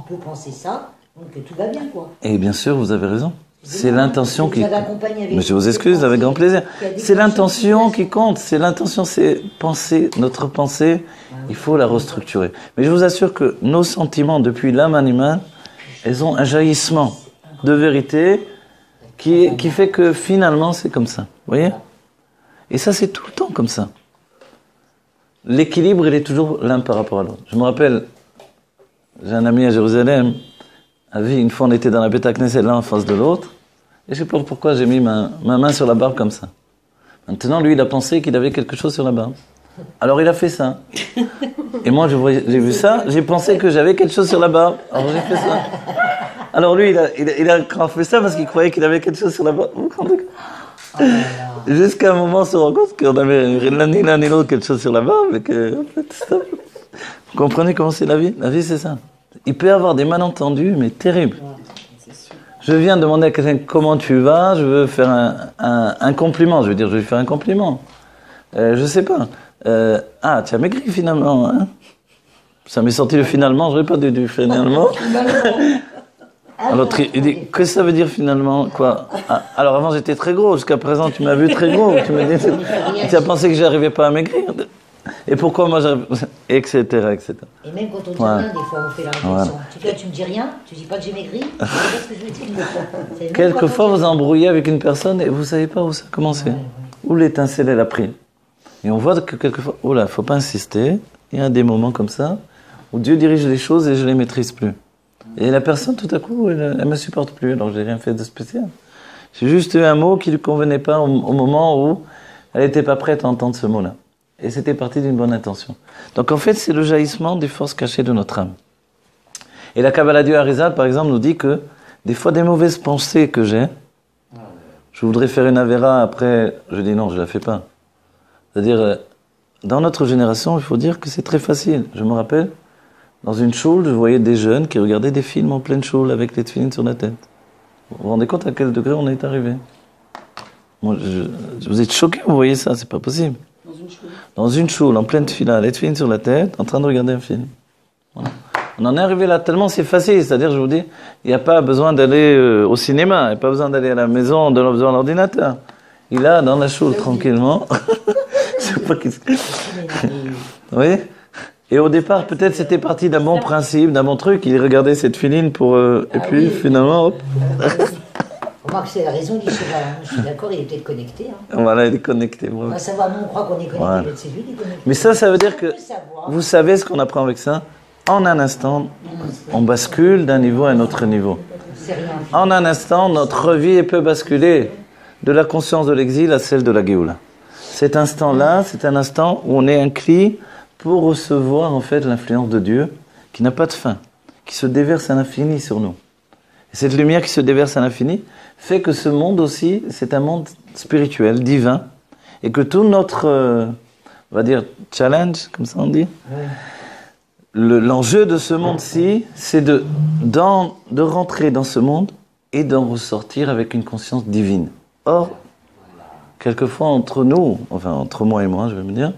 peut penser ça, donc tout va bien, quoi. Et bien sûr, vous avez raison. C'est l'intention qui... Mais je vous vous excuse, avec grand plaisir. C'est l'intention qui compte. C'est l'intention, c'est penser, notre pensée, il faut la restructurer. Mais je vous assure que nos sentiments, depuis l'âme animale, elles ont un jaillissement de vérité qui fait que finalement, c'est comme ça. Vous voyez? Et ça, c'est tout le temps comme ça. L'équilibre, il est toujours l'un par rapport à l'autre. Je me rappelle, j'ai un ami à Jérusalem, une fois on était dans la Beth Knesset l'un en face de l'autre, et je sais pas pourquoi j'ai mis ma main sur la barbe comme ça. Maintenant, lui, il a pensé qu'il avait quelque chose sur la barbe. Alors il a fait ça. Et moi, j'ai vu ça, j'ai pensé que j'avais quelque chose sur la barbe. Alors j'ai fait ça. Alors lui, il a fait ça parce qu'il croyait qu'il avait quelque chose sur la barbe. Vous comprenez? Jusqu'à un moment, on se rend compte qu'on avait ni l'un ni l'autre quelque chose sur la barbe, et que, en fait, stop. Vous comprenez comment c'est la vie? La vie, c'est ça. Il peut y avoir des malentendus, mais terribles. Je viens demander à quelqu'un comment tu vas, je veux faire un compliment. Je veux dire, je vais faire un compliment. Je sais pas. Ah, tu as maigri finalement. Hein, ça m'est sorti le finalement, je n'aurais pas dû finalement. Alors, il dit, qu'est-ce que ça veut dire finalement? Quoi? Ah, alors avant j'étais très gros, jusqu'à présent tu m'as vu très gros. Tu m'as dit, tu as pensé que j'arrivais pas à maigrir? Et pourquoi moi j'arrive... Etc., etc. Et même quand on dit rien, des fois on fait la réflexion. Tu me dis rien, tu dis pas que j'ai maigri, tu sais pas ce que je veux dire. Quelquefois vous embrouillez avec une personne et vous savez pas où ça a commencé. Où l'étincelle elle a pris. Et on voit que quelquefois, oh là, faut pas insister. Il y a des moments comme ça où Dieu dirige les choses et je les maîtrise plus. Et la personne, tout à coup, elle me supporte plus, alors j'ai rien fait de spécial. J'ai juste eu un mot qui lui convenait pas au moment où elle n'était pas prête à entendre ce mot-là. Et c'était parti d'une bonne intention. Donc en fait, c'est le jaillissement des forces cachées de notre âme. Et la Kabbalah du Harizal, par exemple, nous dit que des fois, des mauvaises pensées que j'ai, je voudrais faire une avéra, après, je dis non, je la fais pas. C'est-à-dire, dans notre génération, il faut dire que c'est très facile. Je me rappelle, dans une choule, je voyais des jeunes qui regardaient des films en pleine choule avec les tefilines sur la tête. Vous vous rendez compte à quel degré on est arrivé? Moi, vous êtes choqués, vous voyez ça, c'est pas possible. Dans une choule, en pleine tefila, les tefilines sur la tête, en train de regarder un film. Voilà. On en est arrivé là tellement c'est facile, c'est-à-dire, je vous dis, il n'y a pas besoin d'aller au cinéma, il n'y a pas besoin d'aller à la maison, de besoin d'ordinateur. Il a dans la choule, tranquillement. Je sais pas qu'est-ce que... Oui. Et au départ, peut-être c'était parti d'un bon principe, d'un bon truc. Il regardait cette filine pour... et puis, oui, finalement, hop. Remarque, c'est la raison du cheval. Hein. Je suis d'accord, il est peut-être connecté. Hein. Voilà, il est connecté. Voilà. On va savoir, nous, on croit qu'on est connecté, voilà. C'est lui qui est connecté. Mais ça veut dire que... Vous savez ce qu'on apprend avec ça? En un instant, on bascule d'un niveau à un autre niveau. En un instant, notre vie peut basculer de la conscience de l'exil à celle de la Géoula. Cet instant-là, c'est un instant où on est inclin pour recevoir en fait l'influence de Dieu qui n'a pas de fin, qui se déverse à l'infini sur nous. Et cette lumière qui se déverse à l'infini fait que ce monde aussi, c'est un monde spirituel, divin, et que tout notre, on va dire, challenge, comme ça on dit, l'enjeu de ce monde-ci, c'est de rentrer dans ce monde et d'en ressortir avec une conscience divine. Or, quelquefois entre nous, enfin entre moi et moi, je vais me dire,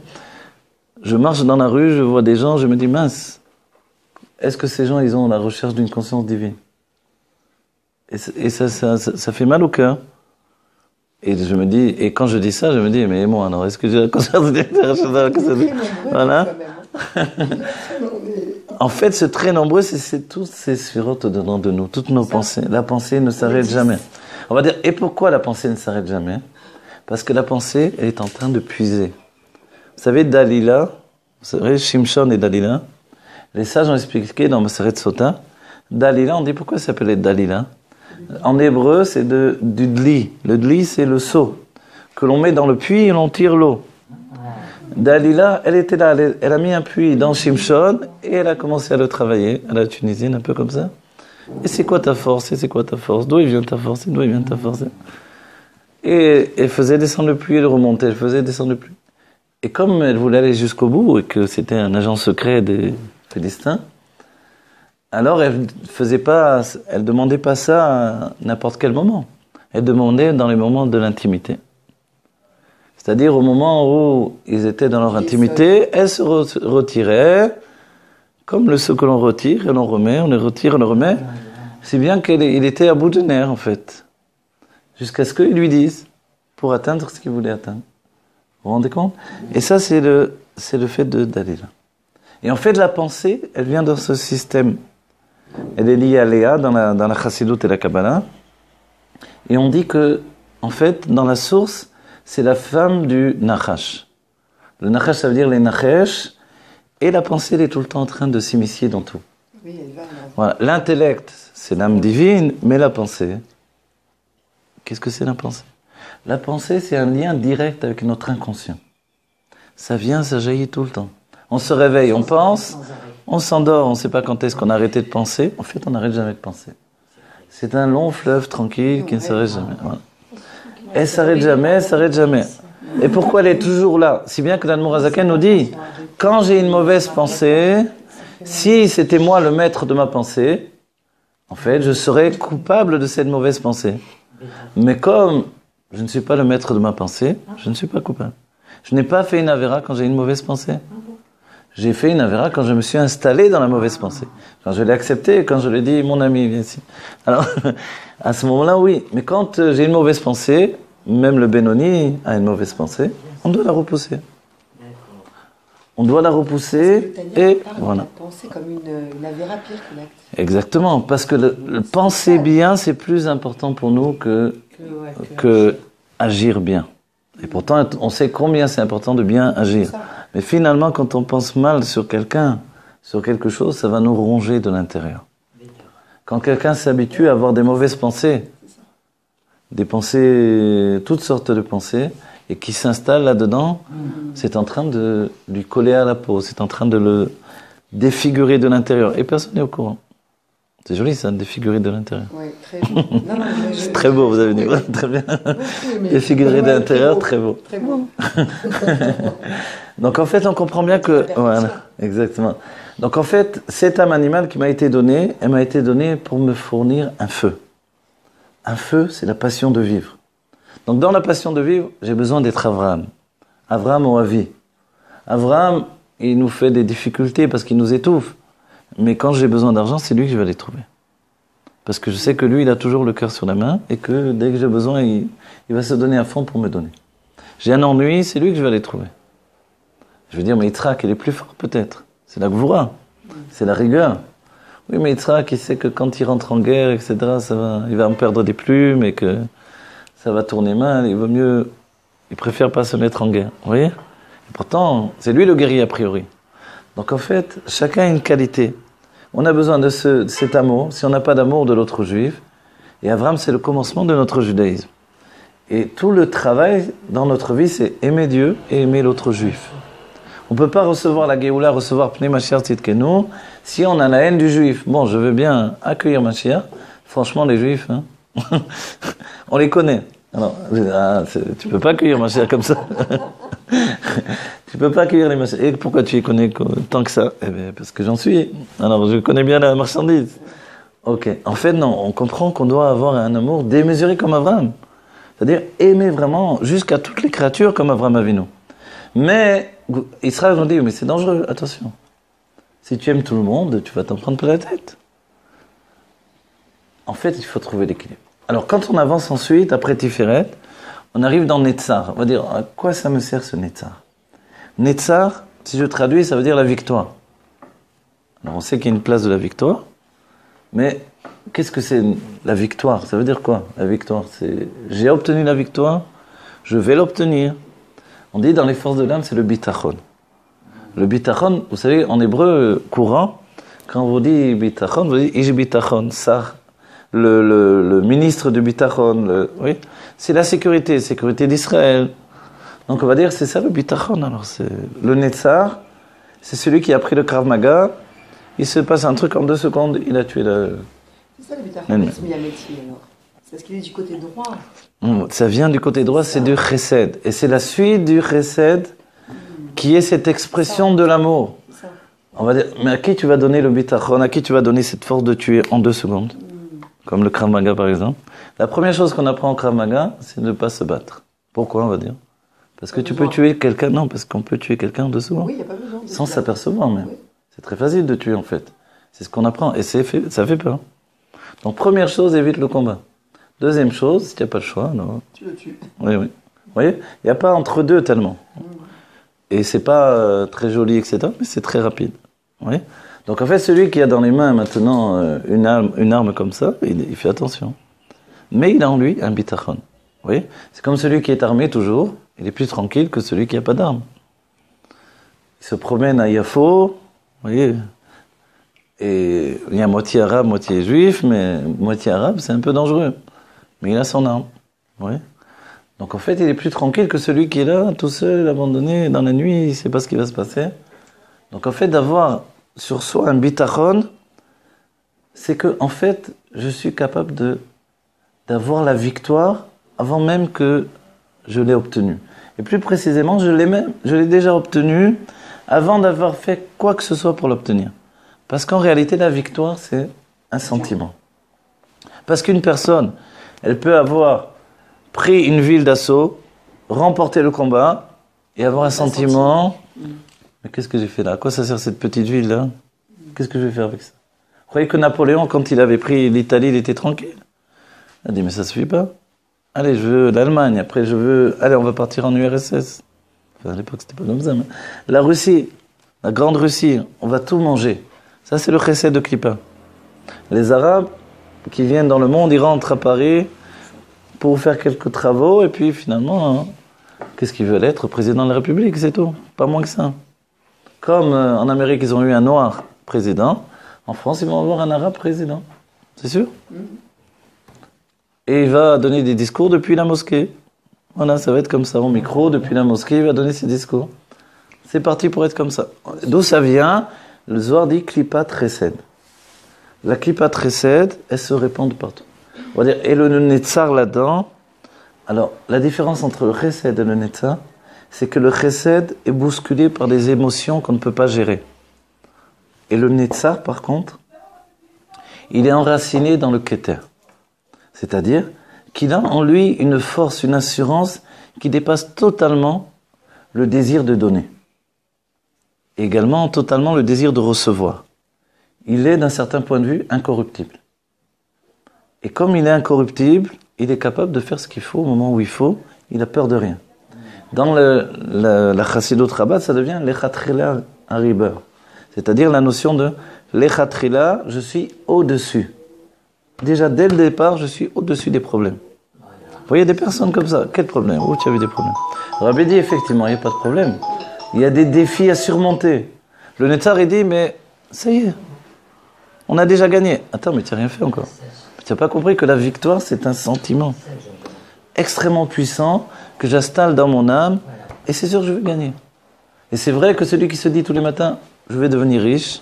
je marche dans la rue, je vois des gens, je me dis, mince, est-ce que ces gens, ils ont la recherche d'une conscience divine? Et ça fait mal au cœur. Et je me dis, et quand je dis ça, je me dis, mais moi, alors, est-ce que j'ai la conscience de voilà. En fait, ce très nombreux, c'est toutes ces sphirotes au-dedans de nous, toutes nos pensées. La pensée ne s'arrête jamais. On va dire, et pourquoi la pensée ne s'arrête jamais? Parce que la pensée, elle est en train de puiser. Vous savez, Dalila, vous savez, Shimshon et Dalila, les sages ont expliqué dans Maseret Sota, Dalila, on dit pourquoi ça s'appelait Dalila? En hébreu, c'est du dli. Le dli, c'est le seau que l'on met dans le puits et l'on tire l'eau. Dalila, elle était là, elle a mis un puits dans Shimshon et elle a commencé à le travailler à la tunisienne, un peu comme ça. Et c'est quoi ta force? Et c'est quoi ta force? D'où vient ta force? Et d'où vient ta force? Et elle faisait descendre le puits, elle remontait, elle faisait descendre le puits. Et comme elle voulait aller jusqu'au bout et que c'était un agent secret des Philistins, alors elle demandait pas ça à n'importe quel moment. Elle demandait dans les moments de l'intimité. C'est-à-dire au moment où ils étaient dans leur intimité, elle se retirait, comme le seau que l'on retire et l'on remet, on le retire, on le remet. C'est bien qu'il était à bout de nerfs en fait. Jusqu'à ce qu'ils lui disent, pour atteindre ce qu'il voulait atteindre. Vous vous rendez compte? Et ça, c'est le fait d'aller là. Et en fait, la pensée, elle vient dans ce système. Elle est liée à Léa dans la Chassidut et la Kabbalah. Et on dit que, en fait, dans la source, c'est la femme du Nachash. Le Nachash, ça veut dire les Nachesh. Et la pensée, elle est tout le temps en train de s'immiscer dans tout. Oui, elle va. Voilà. L'intellect, c'est l'âme divine, mais la pensée, qu'est-ce que c'est la pensée? La pensée, c'est un lien direct avec notre inconscient. Ça vient, ça jaillit tout le temps. On se réveille, on pense, on s'endort, on ne sait pas quand est-ce qu'on a arrêté de penser. En fait, on n'arrête jamais de penser. C'est un long fleuve tranquille qui ne s'arrête jamais. Voilà. Elle s'arrête jamais, elle s'arrête jamais. Et pourquoi elle est toujours là? Si bien que l'Admour Hazaken nous dit, quand j'ai une mauvaise pensée, si c'était moi le maître de ma pensée, en fait, je serais coupable de cette mauvaise pensée. Mais comme je ne suis pas le maître de ma pensée, je ne suis pas coupable. Je n'ai pas fait une avéra quand j'ai une mauvaise pensée. J'ai fait une avéra quand je me suis installé dans la mauvaise pensée. Quand je l'ai accepté, quand je l'ai dit, mon ami, viens ici. Alors, à ce moment-là, oui. Mais quand j'ai une mauvaise pensée, même le Benoni a une mauvaise pensée, on doit la repousser. On doit la repousser et voilà. Penser comme une avéra pire que l'acte. Exactement, parce que le penser bien, c'est plus important pour nous que agir bien. Et pourtant, on sait combien c'est important de bien agir. Mais finalement, quand on pense mal sur quelqu'un, sur quelque chose, ça va nous ronger de l'intérieur. Quand quelqu'un s'habitue à avoir des mauvaises pensées, des pensées, toutes sortes de pensées, et qui s'installent là-dedans, c'est en train de lui coller à la peau, c'est en train de le défigurer de l'intérieur. Et personne n'est au courant. C'est joli ça, défigurer de l'intérieur. Oui, très beau. C'est très beau, vous avez dit. Très bien. Défigurer de l'intérieur, très beau. Très beau. Donc en fait, on comprend bien que... Voilà, exactement. Donc en fait, cette âme animale qui m'a été donnée, elle m'a été donnée pour me fournir un feu. Un feu, c'est la passion de vivre. Donc dans la passion de vivre, j'ai besoin d'être Avraham. Avraham ou Avi. Avraham, il nous fait des difficultés parce qu'il nous étouffe. Mais quand j'ai besoin d'argent, c'est lui que je vais aller trouver. Parce que je sais que lui, il a toujours le cœur sur la main et que dès que j'ai besoin, il va se donner à fond pour me donner. J'ai un ennui, c'est lui que je vais aller trouver. Je veux dire, mais Yitzhak, il est plus fort peut-être. C'est la gvoura, c'est la rigueur. Oui, mais Yitzhak, il sait que quand il rentre en guerre, etc., il va en perdre des plumes et que ça va tourner mal. Il préfère pas se mettre en guerre. Vous voyez? Et pourtant, c'est lui le guerrier a priori. Donc en fait, chacun a une qualité. On a besoin de cet amour. Si on n'a pas d'amour de l'autre juif, et Avraham, c'est le commencement de notre judaïsme. Et tout le travail dans notre vie, c'est aimer Dieu et aimer l'autre juif. On ne peut pas recevoir la Géoula, recevoir Pnei Mashiach Tzidkenu, si on a la haine du juif. Bon, je veux bien accueillir Mashiach. Franchement, les juifs, hein, on les connaît. Alors, tu peux pas accueillir Mashiach comme ça. Tu peux pas accueillir les Mashiach. Et pourquoi tu les connais tant que ça? Eh bien, parce que j'en suis. Alors, je connais bien la marchandise. Ok. En fait, non, on comprend qu'on doit avoir un amour démesuré comme Avraham. C'est-à-dire aimer vraiment jusqu'à toutes les créatures comme Avraham Avinu. Mais Israël nous dit, mais c'est dangereux, attention. Si tu aimes tout le monde, tu vas t'en prendre plein la tête. En fait, il faut trouver l'équilibre. Alors, quand on avance ensuite, après Tiferet, on arrive dans Netzar. On va dire, à quoi ça me sert ce Netzar? Netzar, si je traduis, ça veut dire la victoire. Alors on sait qu'il y a une place de la victoire, mais qu'est-ce que c'est la victoire? Ça veut dire quoi, la victoire? C'est j'ai obtenu la victoire, je vais l'obtenir. On dit dans les forces de l'âme, c'est le bitachon. Le bitachon, vous savez, en hébreu courant, quand on vous dit bitachon, vous dites ish bitachon, ça, le ministre du bitachon, oui, c'est la sécurité d'Israël. Donc on va dire, c'est ça le bitachon. Alors c'est le Netzar, c'est celui qui a pris le Krav Maga. Il se passe un truc en 2 secondes, il a tué le... C'est ça le bitachon, il se met à métier alors. C'est parce qu'il est du côté droit. Ça vient du côté droit, c'est du chesed. Et c'est la suite du chesed qui est cette expression de l'amour. On va dire, mais à qui tu vas donner le bitachon? À qui tu vas donner cette force de tuer en 2 secondes? Comme le Krav Maga par exemple. La première chose qu'on apprend en Krav Maga, c'est de ne pas se battre. Pourquoi on va dire? Parce que tu peux tuer quelqu'un, non, parce qu'on peut tuer quelqu'un en 2 secondes. Oui, il n'y a pas besoin. Sans s'apercevoir même. Oui. C'est très facile de tuer en fait. C'est ce qu'on apprend et ça fait peur. Donc première chose, évite le combat. Deuxième chose, si tu n'as pas le choix, non. Tu le tues. Oui. Vous voyez, il n'y a pas entre deux tellement. Et c'est pas très joli, etc. Mais c'est très rapide. Vous voyez. Donc en fait, celui qui a dans les mains maintenant une arme comme ça, il fait attention. Mais il a en lui un bitachon. Vous voyez, c'est comme celui qui est armé toujours. Il est plus tranquille que celui qui n'a pas d'arme. Il se promène à Yafo, vous voyez. Et il y a moitié arabe, moitié juif, mais moitié arabe, c'est un peu dangereux. Mais il a son arme. Oui. Donc en fait, il est plus tranquille que celui qui est là, tout seul, abandonné, dans la nuit, il ne sait pas ce qui va se passer. Donc en fait, d'avoir sur soi un bitachon, c'est que en fait, je suis capable d'avoir la victoire avant même que je l'ai obtenue. Et plus précisément, je l'ai déjà obtenue avant d'avoir fait quoi que ce soit pour l'obtenir. Parce qu'en réalité, la victoire, c'est un sentiment. Parce qu'une personne, elle peut avoir pris une ville d'assaut, remporter le combat, et avoir un sentiment... Mais qu'est-ce que j'ai fait là? À quoi ça sert cette petite ville-là? Qu'est-ce que je vais faire avec ça? Vous croyez que Napoléon, quand il avait pris l'Italie, il était tranquille? Il a dit, mais ça suffit pas. Allez, je veux l'Allemagne, après je veux... Allez, on va partir en URSS. Enfin, à l'époque, c'était pas comme ça, mais... La Russie, la grande Russie, on va tout manger. Ça, c'est le chesed de Klippa. Les Arabes qui viennent dans le monde, ils rentrent à Paris pour faire quelques travaux, et puis finalement, qu'est-ce qu'ils veulent être? Président de la République, c'est tout. Pas moins que ça. Comme en Amérique, ils ont eu un noir président, en France, ils vont avoir un arabe président. C'est sûr? Et il va donner des discours depuis la mosquée. Voilà, ça va être comme ça, au micro, depuis la mosquée, il va donner ses discours. C'est parti pour être comme ça. D'où ça vient? Le Zohar dit Klippat Chesed. La Klippat Chesed, elle se répand partout. On va dire, et le Netzar là-dedans. Alors, la différence entre le Chesed et le Netzar, c'est que le Chesed est bousculé par des émotions qu'on ne peut pas gérer. Et le Netzar, par contre, il est enraciné dans le Keter. C'est-à-dire qu'il a en lui une force, une assurance qui dépasse totalement le désir de donner. Et également totalement le désir de recevoir. Il est d'un certain point de vue incorruptible. Et comme il est incorruptible, il est capable de faire ce qu'il faut au moment où il faut, il n'a peur de rien. Dans la Chassidut Rabat, ça devient l'Echatrila Hariber. C'est-à-dire la notion de l'Echatrila, je suis au-dessus. Déjà, dès le départ, je suis au-dessus des problèmes. Vous voyez des personnes comme ça, quel problème? Où tu avais des problèmes? Rabbi dit, effectivement, il n'y a pas de problème. Il y a des défis à surmonter. Le Netzar, il dit, mais ça y est, on a déjà gagné. Attends, mais tu n'as rien fait encore. Tu n'as pas compris que la victoire, c'est un sentiment extrêmement puissant que j'installe dans mon âme, et c'est sûr que je vais gagner. Et c'est vrai que celui qui se dit tous les matins, je vais devenir riche,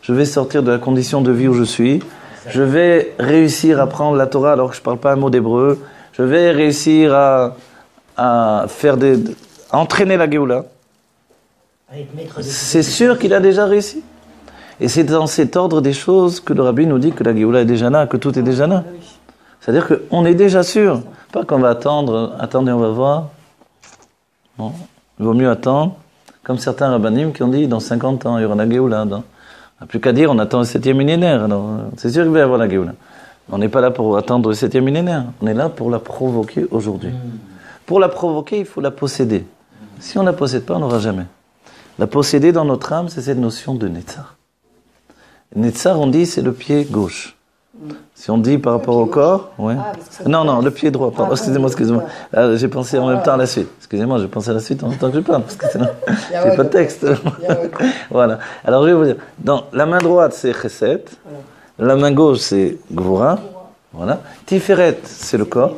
je vais sortir de la condition de vie où je suis, je vais réussir à prendre la Torah alors que je ne parle pas un mot d'hébreu, je vais réussir à entraîner la Géoula. C'est sûr qu'il a déjà réussi. Et c'est dans cet ordre des choses que le Rabbi nous dit que la Géoula est déjà là, que tout est déjà là. C'est-à-dire qu'on est déjà sûr. Pas qu'on va attendre, attendez, on va voir. Bon, il vaut mieux attendre. Comme certains rabbanim qui ont dit, dans 50 ans, il y aura la Géoula. On n'a plus qu'à dire, on attend le 7e millénaire. Alors, c'est sûr qu'il va y avoir la Géoula. On n'est pas là pour attendre le 7e millénaire. On est là pour la provoquer aujourd'hui. Pour la provoquer, il faut la posséder. Si on ne la possède pas, on n'aura jamais. La posséder dans notre âme, c'est cette notion de Netzar. Netzar, on dit, c'est le pied gauche. Si on dit par rapport au corps, ouais. Non, le pied droit. Excusez-moi. J'ai pensé en même temps à la suite. Excusez-moi, je pensais à la suite en même temps que je parle, parce que sinon, j'ai pas de texte. Voilà. Alors, je vais vous dire. La main droite, c'est Chesed. La main gauche, c'est Gvura. Voilà. Tiferet, c'est le corps.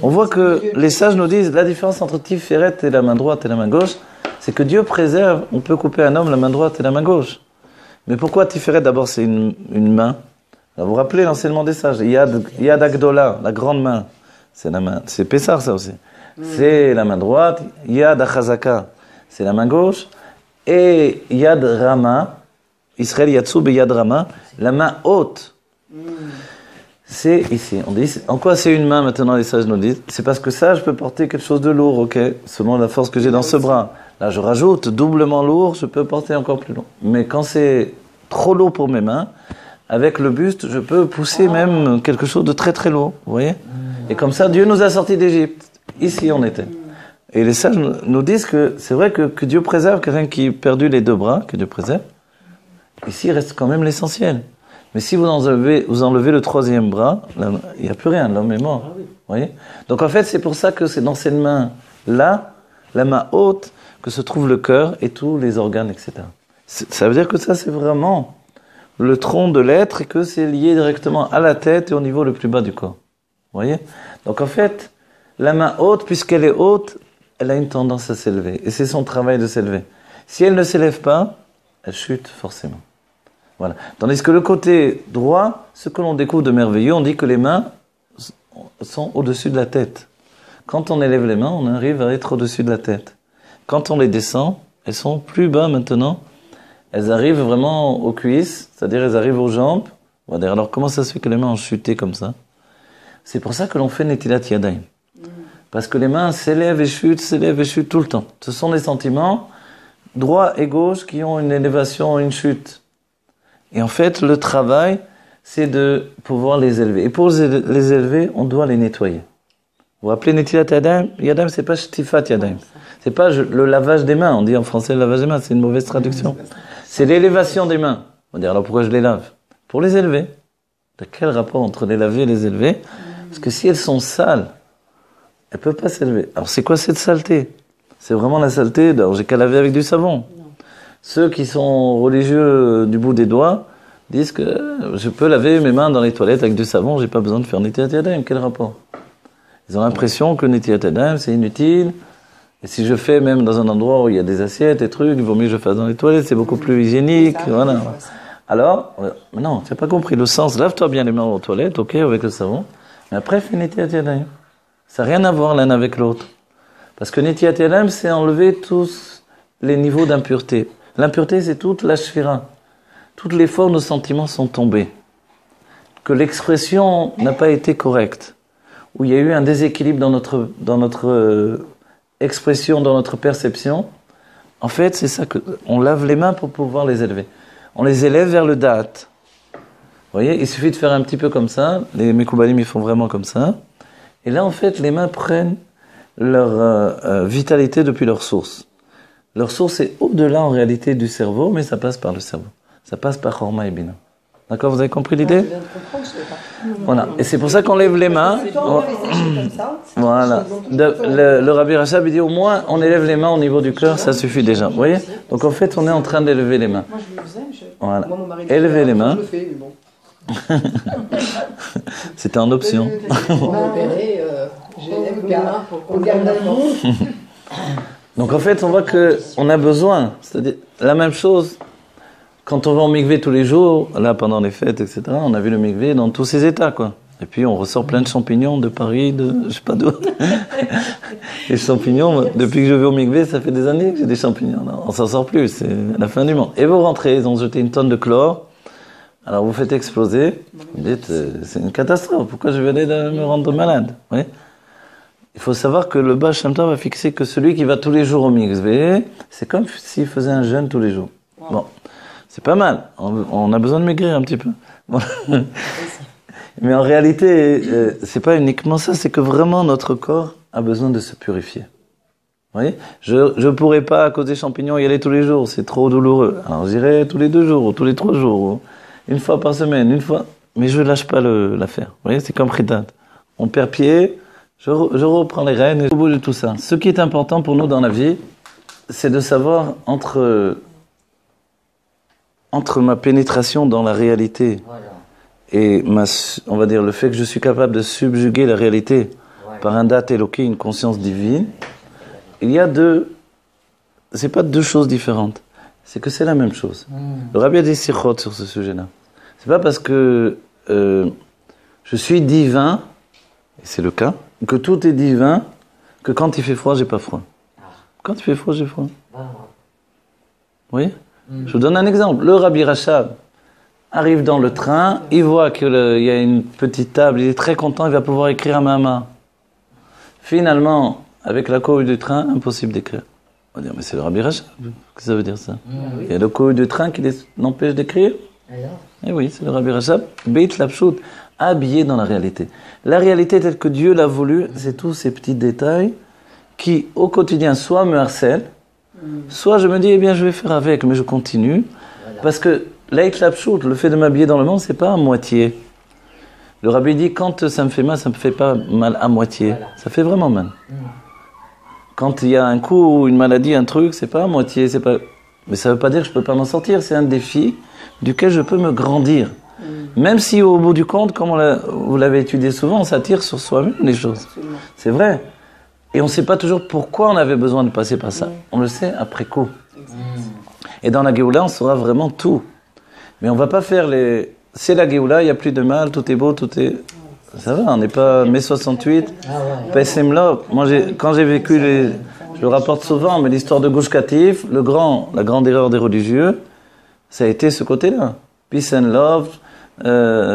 On voit que les sages nous disent la différence entre Tiferet et la main droite et la main gauche, c'est que Dieu préserve, on peut couper un homme la main droite et la main gauche. Mais pourquoi Tiferet? D'abord, c'est une main. Alors, vous vous rappelez l'enseignement des sages, Yad Agdola, la grande main, c'est la main, c'est Pessar ça aussi. C'est la main droite, Yad Achazaka, c'est la main gauche, et Yad Rama, Israël Yatsou Yad Rama, la main haute. C'est ici. On dit, en quoi c'est une main maintenant, les sages nous disent? C'est parce que ça, je peux porter quelque chose de lourd, ok, selon la force que j'ai dans ce bras. Là, je rajoute doublement lourd, je peux porter encore plus lourd. Mais quand c'est trop lourd pour mes mains, avec le buste, je peux pousser même quelque chose de très très lourd, vous voyez? Et comme ça, Dieu nous a sortis d'Égypte. Ici, on était. Et les sages nous disent que c'est vrai que Dieu préserve quelqu'un qui a perdu les deux bras, que Dieu préserve. Ici, il reste quand même l'essentiel. Mais si vous enlevez le troisième bras, il n'y a plus rien, l'homme est mort. Vous voyez? Donc en fait, c'est pour ça que c'est dans cette main-là, la main haute, que se trouve le cœur et tous les organes, etc. Ça veut dire que ça, c'est vraiment le tronc de l'être et que c'est lié directement à la tête et au niveau le plus bas du corps. Vous voyez? Donc en fait, la main haute, puisqu'elle est haute, elle a une tendance à s'élever. Et c'est son travail de s'élever. Si elle ne s'élève pas, elle chute forcément. Voilà. Tandis que le côté droit, ce que l'on découvre de merveilleux, on dit que les mains sont au-dessus de la tête. Quand on élève les mains, on arrive à être au-dessus de la tête. Quand on les descend, elles sont plus bas maintenant. Elles arrivent vraiment aux cuisses, c'est-à-dire elles arrivent aux jambes. On va dire, alors comment ça se fait que les mains ont chuté comme ça? C'est pour ça que l'on fait Netilat Yadayim. Parce que les mains s'élèvent et chutent tout le temps. Ce sont des sentiments droit et gauche qui ont une élévation, une chute. Et en fait, le travail, c'est de pouvoir les élever. Et pour les élever, on doit les nettoyer. Vous vous rappelez Netilat Yadayim? Yadayim, c'est pas Shtifat Yadayim. C'est pas le lavage des mains. On dit en français le lavage des mains, c'est une mauvaise traduction. C'est l'élévation des mains. On va dire, alors pourquoi je les lave? Pour les élever. De quel rapport entre les laver et les élever? Parce que si elles sont sales, elles ne peuvent pas s'élever. Alors c'est quoi cette saleté? C'est vraiment la saleté, alors j'ai qu'à laver avec du savon. Non. Ceux qui sont religieux du bout des doigts disent que je peux laver mes mains dans les toilettes avec du savon, j'ai pas besoin de faire Netilat Yadayim. Quel rapport? Ils ont l'impression que Netilat Yadayim c'est inutile. Et si je fais même dans un endroit où il y a des assiettes et trucs, il vaut mieux que je fasse dans les toilettes, c'est beaucoup plus hygiénique. Voilà. Alors, non, tu n'as pas compris le sens. Lave-toi bien les mains aux toilettes, ok, avec le savon. Mais après, fais Netilat Yadayim. Ça n'a rien à voir l'un avec l'autre. Parce que Netilat Yadayim, c'est enlever tous les niveaux d'impureté. L'impureté, c'est toute la shvira. Toutes les fois où nos sentiments sont tombés. Que l'expression n'a pas été correcte. Où il y a eu un déséquilibre dans notre expression, dans notre perception. En fait, c'est ça on lave les mains pour pouvoir les élever. On les élève vers le da'at. Vous voyez, il suffit de faire un petit peu comme ça. Les Mekoubalim, ils font vraiment comme ça. Et là, en fait, les mains prennent leur vitalité depuis leur source. Leur source est au-delà, en réalité, du cerveau, mais ça passe par le cerveau. Ça passe par Chorma et Bina. D'accord, vous avez compris l'idée? Voilà. Et c'est pour ça qu'on lève les mains. Voilà. Le Rabbi Rachab, il dit au moins, on élève les mains au niveau du cœur, ça suffit déjà. Vous voyez? Donc en fait, on est en train d'élever les mains. Moi, je le faisais, voilà. Élever les mains. Je le fais, mais bon. C'était en option. Donc en fait, on voit qu'on a besoin. C'est-à-dire, la même chose. Quand on va au mikvé tous les jours, là pendant les fêtes, etc., on a vu le mikvé dans tous ses états, quoi. Et puis on ressort plein de champignons de Paris, je sais pas d'où. Les champignons, depuis que je vais au mikvé, ça fait des années que j'ai des champignons. Non, on s'en sort plus, c'est la fin du monde. Et vous rentrez, ils ont jeté une tonne de chlore, alors vous faites exploser, vous dites, c'est une catastrophe, pourquoi je vais aller me rendre malade? Oui. Il faut savoir que le Baal Shem Tov va fixer que celui qui va tous les jours au mikvé, c'est comme s'il faisait un jeûne tous les jours. Bon. C'est pas mal. On a besoin de maigrir un petit peu. Bon. Mais en réalité, c'est pas uniquement ça, c'est que vraiment notre corps a besoin de se purifier. Vous voyez, je ne pourrais pas, à cause des champignons, y aller tous les jours, c'est trop douloureux. Alors j'irai tous les 2 jours, ou tous les 3 jours, ou une fois par semaine, une fois. Mais je ne lâche pas l'affaire. Vous voyez, c'est comme Khitat. On perd pied, je reprends les rênes, et au bout de tout ça. Ce qui est important pour nous dans la vie, c'est de savoir entre ma pénétration dans la réalité et on va dire le fait que je suis capable de subjuguer la réalité par un dat éloqué, une conscience divine, il y a c'est pas 2 choses différentes, c'est que c'est la même chose. Le Rabbi a dit sikhot sur ce sujet-là. C'est pas parce que je suis divin, et c'est le cas, que tout est divin, que quand il fait froid, j'ai pas froid. Quand il fait froid, j'ai froid. Oui. Je vous donne un exemple. Le Rabbi Rachab arrive dans le train, il voit qu'il y a une petite table, il est très content, il va pouvoir écrire à Mahama. Finalement, avec la cohue du train, impossible d'écrire. On va dire, mais c'est le Rabbi Rachab. Qu'est-ce que ça veut dire ça? Il y a le cohue du train qui l'empêche d'écrire. Eh oui, c'est le Rabbi Rachab. Beit Lapshut, habillé dans la réalité. La réalité telle que Dieu l'a voulu, c'est tous ces petits détails qui, au quotidien, soit me harcèlent, soit je me dis, eh bien, je vais faire avec, mais je continue. Parce que l'Eit Lapshut, le fait de m'habiller dans le monde, c'est pas à moitié. Le Rabbi dit, quand ça me fait mal, ça me fait pas mal à moitié. Ça fait vraiment mal. Quand il y a un coup, une maladie, un truc, c'est pas à moitié. Mais ça veut pas dire que je peux pas m'en sortir. C'est un défi duquel je peux me grandir. Même si au bout du compte, comme vous l'avez étudié souvent, on s'attire sur soi-même les choses. C'est vrai. Et on ne sait pas toujours pourquoi on avait besoin de passer par ça. On le sait après coup. Et dans la Géoula, on saura vraiment tout. Mais on ne va pas faire c'est la Géoula, il n'y a plus de mal, tout est beau, tout est... Ça va, on n'est pas mai 68, Pesem Lov. Moi, quand j'ai vécu je le rapporte souvent, mais l'histoire de Gush Katif, la grande erreur des religieux, ça a été ce côté-là. Peace and love,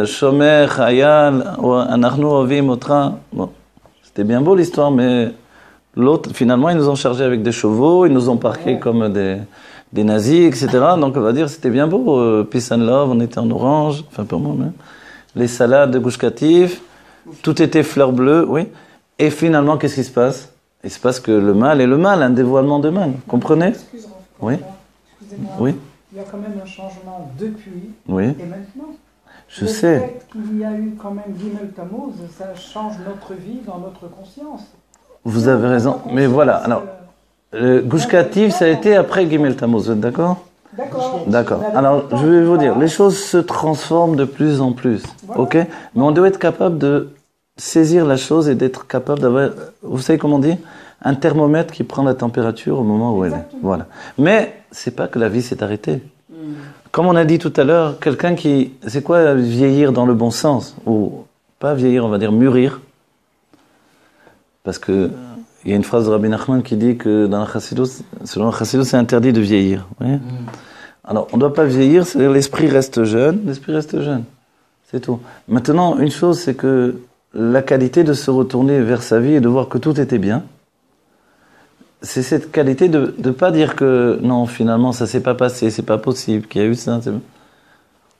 Shomer, Hayal, Anachnu Ovim, Otra. Bon, c'était bien beau l'histoire, mais l'autre, finalement, ils nous ont chargés avec des chevaux, ils nous ont parqués comme des nazis, etc. Donc on va dire, c'était bien beau, Peace and love, on était en orange, enfin pour moi même. Les salades de Gush Katif, tout était fleurs bleues, oui. Et finalement, qu'est-ce qui se passe? Il se passe que le mal est le mal, un dévoilement de mal. Comprenez? Excusez-moi. Oui. Excusez-moi. Oui. Il y a quand même un changement depuis Oui. et maintenant. Je sais. Le fait qu'il y a eu quand même Gimel Tammuz, ça change notre vie dans notre conscience. Vous avez raison. Mais voilà, alors, le Gush Katif, ça a été après Gimel Tammuz, vous êtes d'accord? D'accord. Alors, je vais vous dire, les choses se transforment de plus en plus, ok? Mais on doit être capable de saisir la chose et d'être capable d'avoir, vous savez comment on dit? Un thermomètre qui prend la température au moment où elle est. Voilà. Mais c'est pas que la vie s'est arrêtée. Comme on a dit tout à l'heure, quelqu'un c'est quoi vieillir dans le bon sens? Ou pas vieillir, on va dire mûrir. Parce que il y a une phrase de Rabbi Nachman qui dit que dans la Chassidut, selon la Chassidut, c'est interdit de vieillir. Oui. Alors, on ne doit pas vieillir, c'est-à-dire l'esprit reste jeune, c'est tout. Maintenant, une chose, c'est que la qualité de se retourner vers sa vie et de voir que tout était bien, c'est cette qualité de ne pas dire que non, finalement, ça ne s'est pas passé, c'est pas possible, qu'il y a eu ça.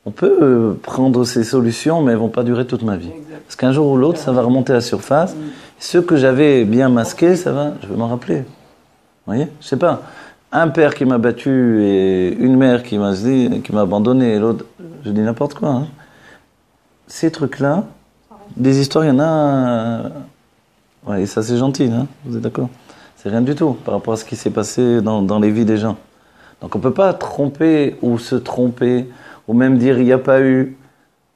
On peut prendre ces solutions, mais elles ne vont pas durer toute ma vie. Parce qu'un jour ou l'autre, ça va remonter à la surface. Ce que j'avais bien masqué, je vais m'en rappeler. Vous voyez? Je ne sais pas. Un père qui m'a battu et une mère qui m'a abandonné et l'autre, je dis n'importe quoi. Hein. Ces trucs-là, des histoires, il y en a... Ouais, et ça, c'est gentil, hein, vous êtes d'accord? C'est rien du tout par rapport à ce qui s'est passé dans les vies des gens. Donc on ne peut pas tromper ou se tromper, ou même dire il n'y a pas eu.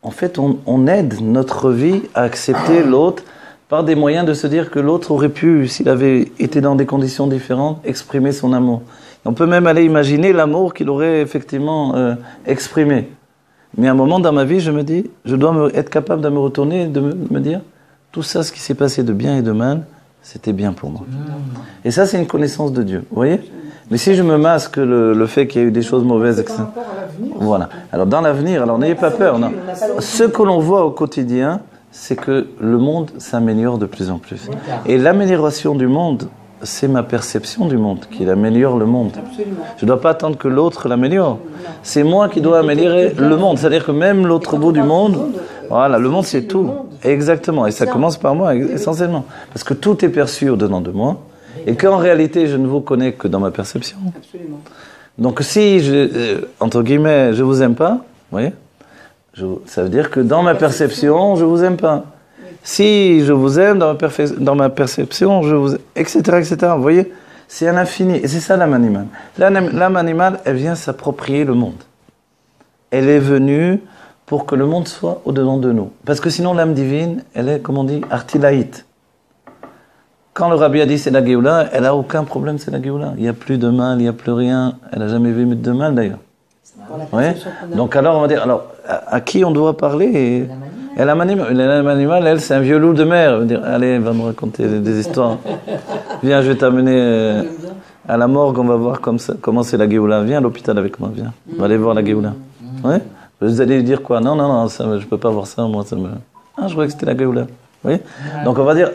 En fait, on aide notre vie à accepter l'autre par des moyens de se dire que l'autre aurait pu, s'il avait été dans des conditions différentes, exprimer son amour. On peut même aller imaginer l'amour qu'il aurait effectivement exprimé. Mais à un moment dans ma vie, je me dis, je dois être capable de me retourner et de me dire, tout ça, ce qui s'est passé de bien et de mal, c'était bien pour moi. Et ça, c'est une connaissance de Dieu, vous voyez? Mais si je me masque le fait qu'il y a eu des choses mauvaises, etc. Voilà. Alors dans l'avenir, alors n'ayez pas peur. Non. Ce que l'on voit au quotidien, c'est que le monde s'améliore de plus en plus. Et l'amélioration du monde, c'est ma perception du monde qui améliore le monde. Je ne dois pas attendre que l'autre l'améliore. C'est moi qui dois améliorer le monde. C'est-à-dire que même l'autre bout du monde, voilà, le monde c'est tout. Exactement, et ça commence par moi, essentiellement. Parce que tout est perçu au-dedans de moi, et qu'en réalité, je ne vous connais que dans ma perception. Absolument. Donc si, entre guillemets, je vous aime pas, vous voyez, ça veut dire que dans ma perception, je vous aime pas. Si je vous aime, dans ma perception, je vous aime, etc., etc. Vous voyez, c'est un infini, et c'est ça l'âme animale. L'âme animale, elle vient s'approprier le monde. Elle est venue pour que le monde soit au-dedans de nous. Parce que sinon, l'âme divine, elle est, comme on dit, artilaïte. Quand le Rabbi a dit c'est la Géoula, elle n'a aucun problème, c'est la Géoula. Il n'y a plus de mal, il n'y a plus rien. Elle n'a jamais vu de mal d'ailleurs. Ouais. Donc alors, on va dire, alors, à qui on doit parler l'âme animale, elle, c'est un vieux loup de mer. Elle va dire, allez, va me raconter des histoires. Viens, je vais t'amener à la morgue, on va voir comment c'est la Géoula. Viens à l'hôpital avec moi, viens. On va aller voir la Géoula. Ouais. Vous allez lui dire quoi? Non, ça, je ne peux pas voir ça, moi, ça me... Ah, je croyais que c'était la Géoula. Oui. Donc on va dire,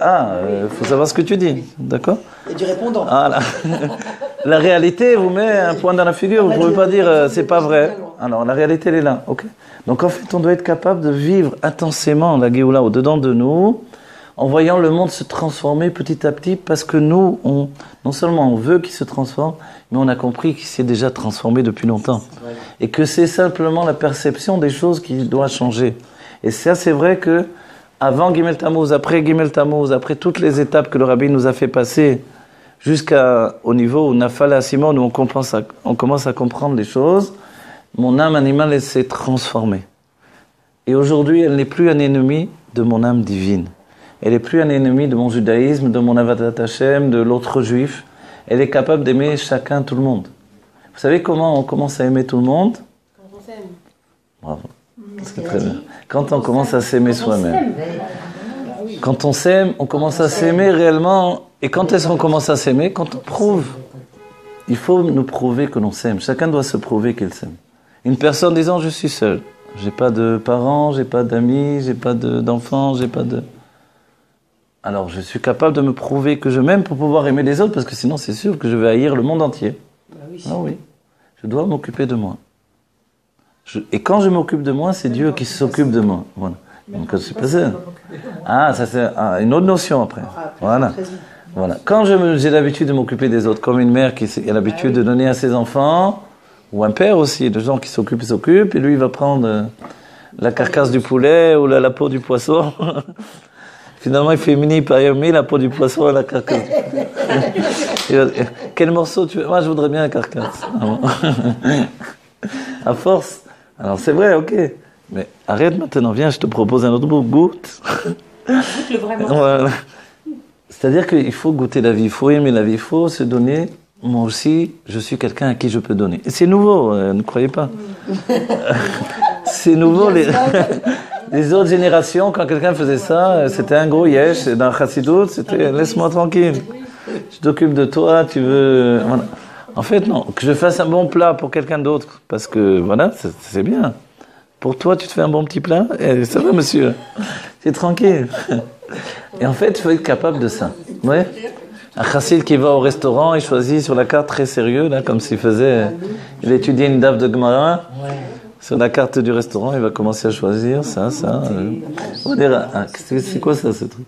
faut savoir ce que tu dis, d'accord? Et du répondant. Ah, la réalité vous met un point dans la figure, vous ne pouvez pas dire, c'est pas vrai. Alors la réalité, elle est là, ok? Donc en fait, on doit être capable de vivre intensément la Géoula au-dedans de nous, en voyant le monde se transformer petit à petit, parce que nous, non seulement on veut qu'il se transforme, mais on a compris qu'il s'est déjà transformé depuis longtemps. Et que c'est simplement la perception des choses qui doit changer. Et ça, c'est vrai que avant Gimel Tammuz, après Gimel Tammuz, après toutes les étapes que le Rabbi nous a fait passer, jusqu'au niveau où Nafal Simon, où on commence à comprendre les choses, mon âme animale, elle s'est transformée. Et aujourd'hui, elle n'est plus un ennemi de mon âme divine. Elle n'est plus un ennemi de mon judaïsme, de mon Avadat Hashem, de l'autre juif. Elle est capable d'aimer chacun, tout le monde. Vous savez comment on commence à aimer tout le monde? Quand on s'aime. Bravo. C'est très bien. Quand on commence à s'aimer soi-même. Quand on s'aime, on commence à s'aimer réellement. Et quand est-ce qu'on commence à s'aimer? Quand on prouve. Il faut nous prouver que l'on s'aime. Chacun doit se prouver qu'il s'aime. Une personne disant « je suis seul ». J'ai pas de parents, j'ai pas d'amis, j'ai pas d'enfants, j'ai pas de... Alors je suis capable de me prouver que je m'aime pour pouvoir aimer les autres, parce que sinon c'est sûr que je vais haïr le monde entier. Ah oui. Je dois m'occuper de moi. Et quand je m'occupe de moi, c'est Dieu qui s'occupe de moi. Voilà. Donc je suis pas seul. Ah, ça c'est une autre notion après. Voilà. Quand j'ai l'habitude de m'occuper des autres, comme une mère qui a l'habitude de donner à ses enfants, ou un père aussi, de gens qui s'occupent, et lui il va prendre la carcasse du poulet ou la peau du poisson. Finalement, il fait mini par aimer la peau du poisson et la carcasse. Quel morceau tu veux? Moi, je voudrais bien la carcasse. À force. Alors, c'est vrai, ok. Mais arrête maintenant, viens, je te propose un autre bout. Goûte. Goûte-le vraiment. Voilà. C'est-à-dire qu'il faut goûter la vie, il faut aimer la vie, il faut se donner. Moi aussi, je suis quelqu'un à qui je peux donner. Et c'est nouveau, ne croyez pas. C'est nouveau. Les autres générations, quand quelqu'un faisait ça, c'était un gros yesh. Dans le Chassidut, c'était laisse-moi tranquille. Je t'occupe de toi, tu veux. Voilà. En fait, non. Que je fasse un bon plat pour quelqu'un d'autre, parce que voilà, c'est bien. Pour toi, tu te fais un bon petit plat, et ça va, monsieur. C'est tranquille. Et en fait, il faut être capable de ça. Ouais. Un chassid qui va au restaurant, il choisit sur la carte très sérieux, là, comme s'il faisait. Il étudiait une dave de Gemara. Sur la carte du restaurant, il va commencer à choisir ça. On va dire, c'est quoi ça, ce truc?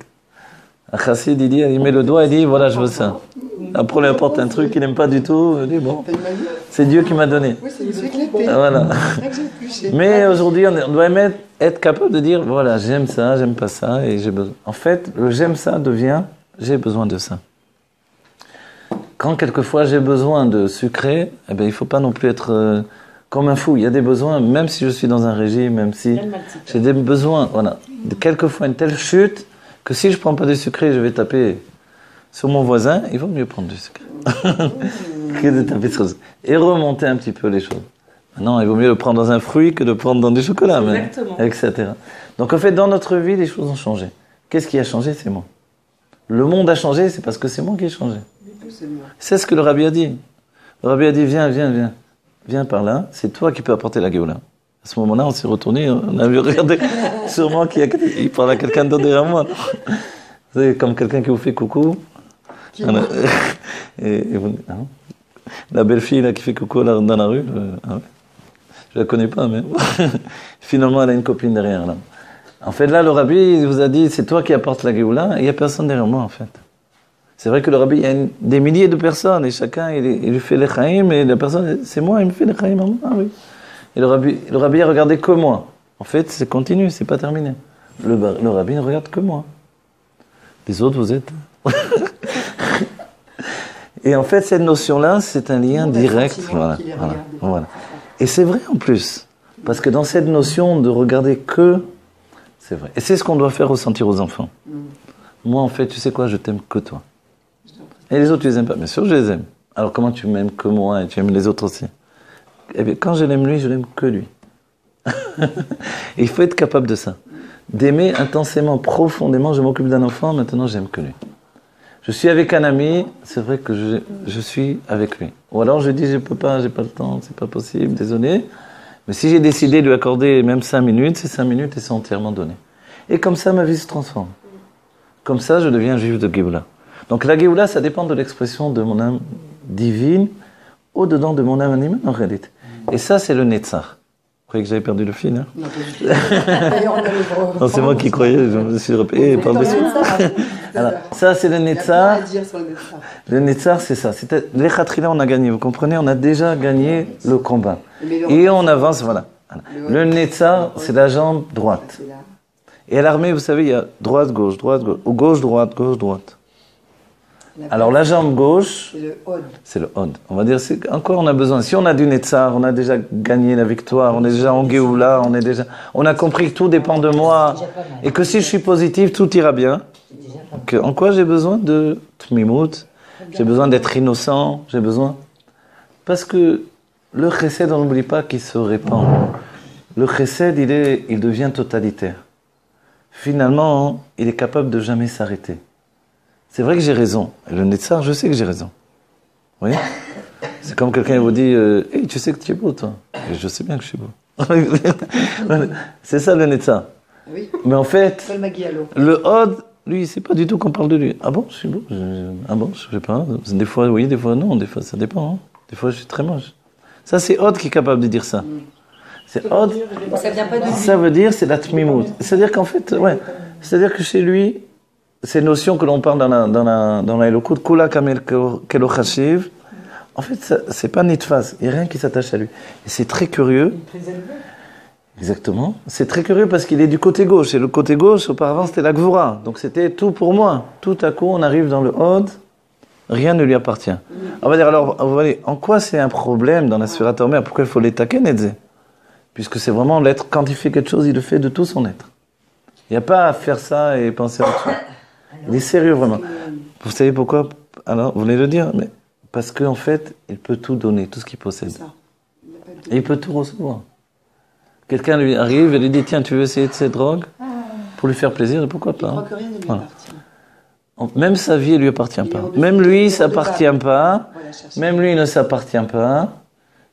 Un chassid, il met le doigt et dit, voilà, je veux ça. Après, on lui apporte un truc qu'il n'aime pas du tout. Il dit, bon, c'est Dieu qui m'a donné. Oui, c'est Dieu qui l'a fait. Voilà. Mais aujourd'hui, on doit être capable de dire, voilà, j'aime ça, j'aime pas ça, et j'ai besoin. En fait, le j'aime ça devient, j'ai besoin de ça. Quand quelquefois j'ai besoin de sucré, eh ben, il ne faut pas non plus être comme un fou. Il y a des besoins, même si je suis dans un régime, même si j'ai des besoins, voilà. Quelquefois une telle chute que si je ne prends pas du sucré, je vais taper sur mon voisin, il vaut mieux prendre du sucré que de taper sur ça. Et remonter un petit peu les choses. Non, il vaut mieux le prendre dans un fruit que de prendre dans du chocolat, même, etc. Donc en fait, dans notre vie, les choses ont changé. Qu'est-ce qui a changé? C'est moi. Le monde a changé, c'est parce que c'est moi qui ai changé. C'est ce que le Rabbi a dit. Le Rabbi a dit, viens par là, c'est toi qui peux apporter la Géoula. À ce moment-là, on s'est retourné, on a vu regarder sûrement il parle à quelqu'un d'autre derrière moi. C'est comme quelqu'un qui vous fait coucou. Et vous, hein? La belle fille là, qui fait coucou là, dans la rue, je la connais pas, mais finalement elle a une copine derrière là. En fait, là, le rabbi il vous a dit, c'est toi qui apportes la Géoula, et il n'y a personne derrière moi, en fait. C'est vrai que le rabbi, il y a des milliers de personnes, et chacun, il lui fait les chaïm, et la personne, c'est moi, il me fait les chaïm. Ah oui. Et le rabbi a regardé que moi. En fait, c'est continu, c'est pas terminé. Le rabbi ne regarde que moi. Les autres, vous êtes... Et en fait, cette notion-là, c'est un lien direct. Voilà. Et c'est vrai en plus. Parce que dans cette notion de regarder que, c'est vrai. Et c'est ce qu'on doit faire ressentir aux enfants. Moi, en fait, tu sais quoi, je t'aime que toi. Et les autres, tu les aimes pas. Bien sûr, je les aime. Alors comment tu m'aimes que moi et tu aimes les autres aussi? Eh bien, quand je l'aime lui, je l'aime que lui. Et il faut être capable de ça. D'aimer intensément, profondément. Je m'occupe d'un enfant, maintenant j'aime que lui. Je suis avec un ami, c'est vrai que je suis avec lui. Ou alors je dis, je peux pas, j'ai pas le temps, c'est pas possible, désolé. Mais si j'ai décidé de lui accorder même 5 minutes, c'est 5 minutes et c'est entièrement donné. Et comme ça, ma vie se transforme. Comme ça, je deviens juif de Géoula. Donc la Géoula, ça dépend de l'expression de mon âme divine, au-dedans de mon âme animale, en réalité. Et ça, c'est le Netzar. Vous croyez que j'avais perdu le fil, hein? Non, pas du tout. D'ailleurs, on a le Non, c'est moi qui croyais, je me suis répété. Alors, ça, c'est le Netzar. Le Netzar, c'est ça. Les Khatrila, on a gagné. Vous comprenez? On a déjà gagné le combat. Et on avance, voilà. Le Netzar, c'est la jambe droite. Et à l'armée, vous savez, il y a droite, gauche, ou gauche, droite, gauche, droite. Alors la jambe gauche, c'est le Hod. On va dire, c'est encore on a besoin. Si on a du Netzar, on a déjà gagné la victoire, on est déjà en Géoula, on a compris que tout dépend de moi, et que si je suis positif, tout ira bien. Donc, en quoi j'ai besoin de Tmimout? J'ai besoin d'être innocent, j'ai besoin... Parce que le chesed, on n'oublie pas qu'il se répand. Le chesed, il devient totalitaire. Finalement, il est capable de jamais s'arrêter. C'est vrai que j'ai raison. Le Netzar, je sais que j'ai raison. Vous voyez? C'est comme quelqu'un vous dit hey, tu sais que tu es beau, toi. Et je sais bien que je suis beau. C'est ça le Netzar. Oui. Mais en fait, le Hod, lui, c'est pas du tout qu'on parle de lui. Ah bon, je suis beau? Ah bon, je sais pas. Des fois, oui, des fois, non. Des fois, ça dépend. Hein. Des fois, je suis très moche. Ça, c'est Hod qui est capable de dire ça. C'est Hod. Ça veut dire, c'est la Tmimout. C'est-à-dire qu'en fait, ouais. C'est-à-dire que chez lui, ces notions que l'on parle dans la Elokut, Kula Kamel Kelo Chashiv, en fait, c'est pas Nitfaz, il n'y a rien qui s'attache à lui. Et c'est très curieux. Exactement. C'est très curieux parce qu'il est du côté gauche. Et le côté gauche, auparavant, c'était la Gvura. Donc c'était tout pour moi. Tout à coup, on arrive dans le Hod, rien ne lui appartient. On va dire, alors, vous voyez, en quoi c'est un problème dans la Sfirat Omer? Pourquoi il faut l'étaquer, Nedze? Puisque c'est vraiment l'être, quand il fait quelque chose, il le fait de tout son être. Il n'y a pas à faire ça et penser à autre chose. Il est sérieux vraiment. Vous savez pourquoi? Alors, vous voulez le dire? Mais parce qu'en fait, il peut tout donner, tout ce qu'il possède. Et il peut tout recevoir. Quelqu'un lui arrive et lui dit tiens, tu veux essayer de cette drogue? Pour lui faire plaisir, pourquoi pas? Il croit que rien ne lui appartient. Même sa vie ne lui appartient pas. Même lui, il ne s'appartient pas. Même lui, il ne s'appartient pas.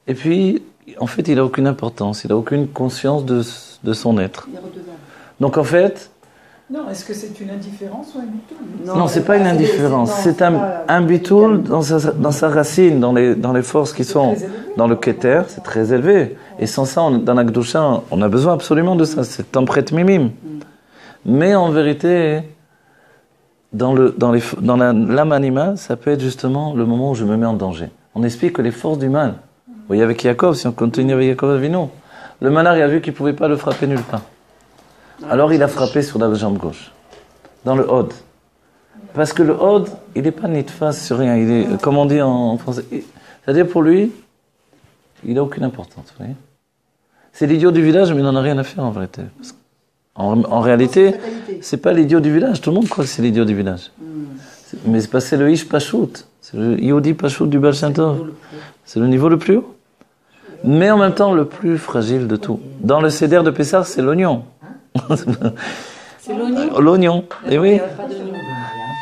Et puis, en fait, il n'a aucune importance. Il n'a aucune conscience de son être. Donc en fait... Non, est-ce que c'est une indifférence ou un bitoul? Non, c'est pas une indifférence. C'est un bitoul dans sa racine, dans les forces qui sont dans le Keter, c'est très élevé. Et sans ça, dans la Gdusha, on a besoin absolument de ça. C'est un prêtre mimim. Mais en vérité, dans l'âme animale, ça peut être justement le moment où je me mets en danger. On explique que les forces du mal, vous voyez avec Yaakov, si on continue avec Yaakov Avinu, le malheur, il a vu qu'il ne pouvait pas le frapper nulle part. Alors il a frappé sur la jambe gauche, dans le Hod. Parce que le Hod, il n'est pas nitfas sur rien. Il est, comme on dit en français, c'est-à-dire pour lui, il n'a aucune importance. Vous voyez, c'est l'idiot du village, mais il n'en a rien à faire en vérité. Parce en réalité, c'est pas l'idiot du village. Tout le monde croit que c'est l'idiot du village. Mais c'est parce que c'est le Ish Pachout. C'est le Yehudi Pachout du Baal Shem Tov. C'est le niveau le plus haut. Mais en même temps, le plus fragile de tout. Dans le Seder de Pessah, c'est l'oignon. C'est l'oignon? L'oignon, et oui.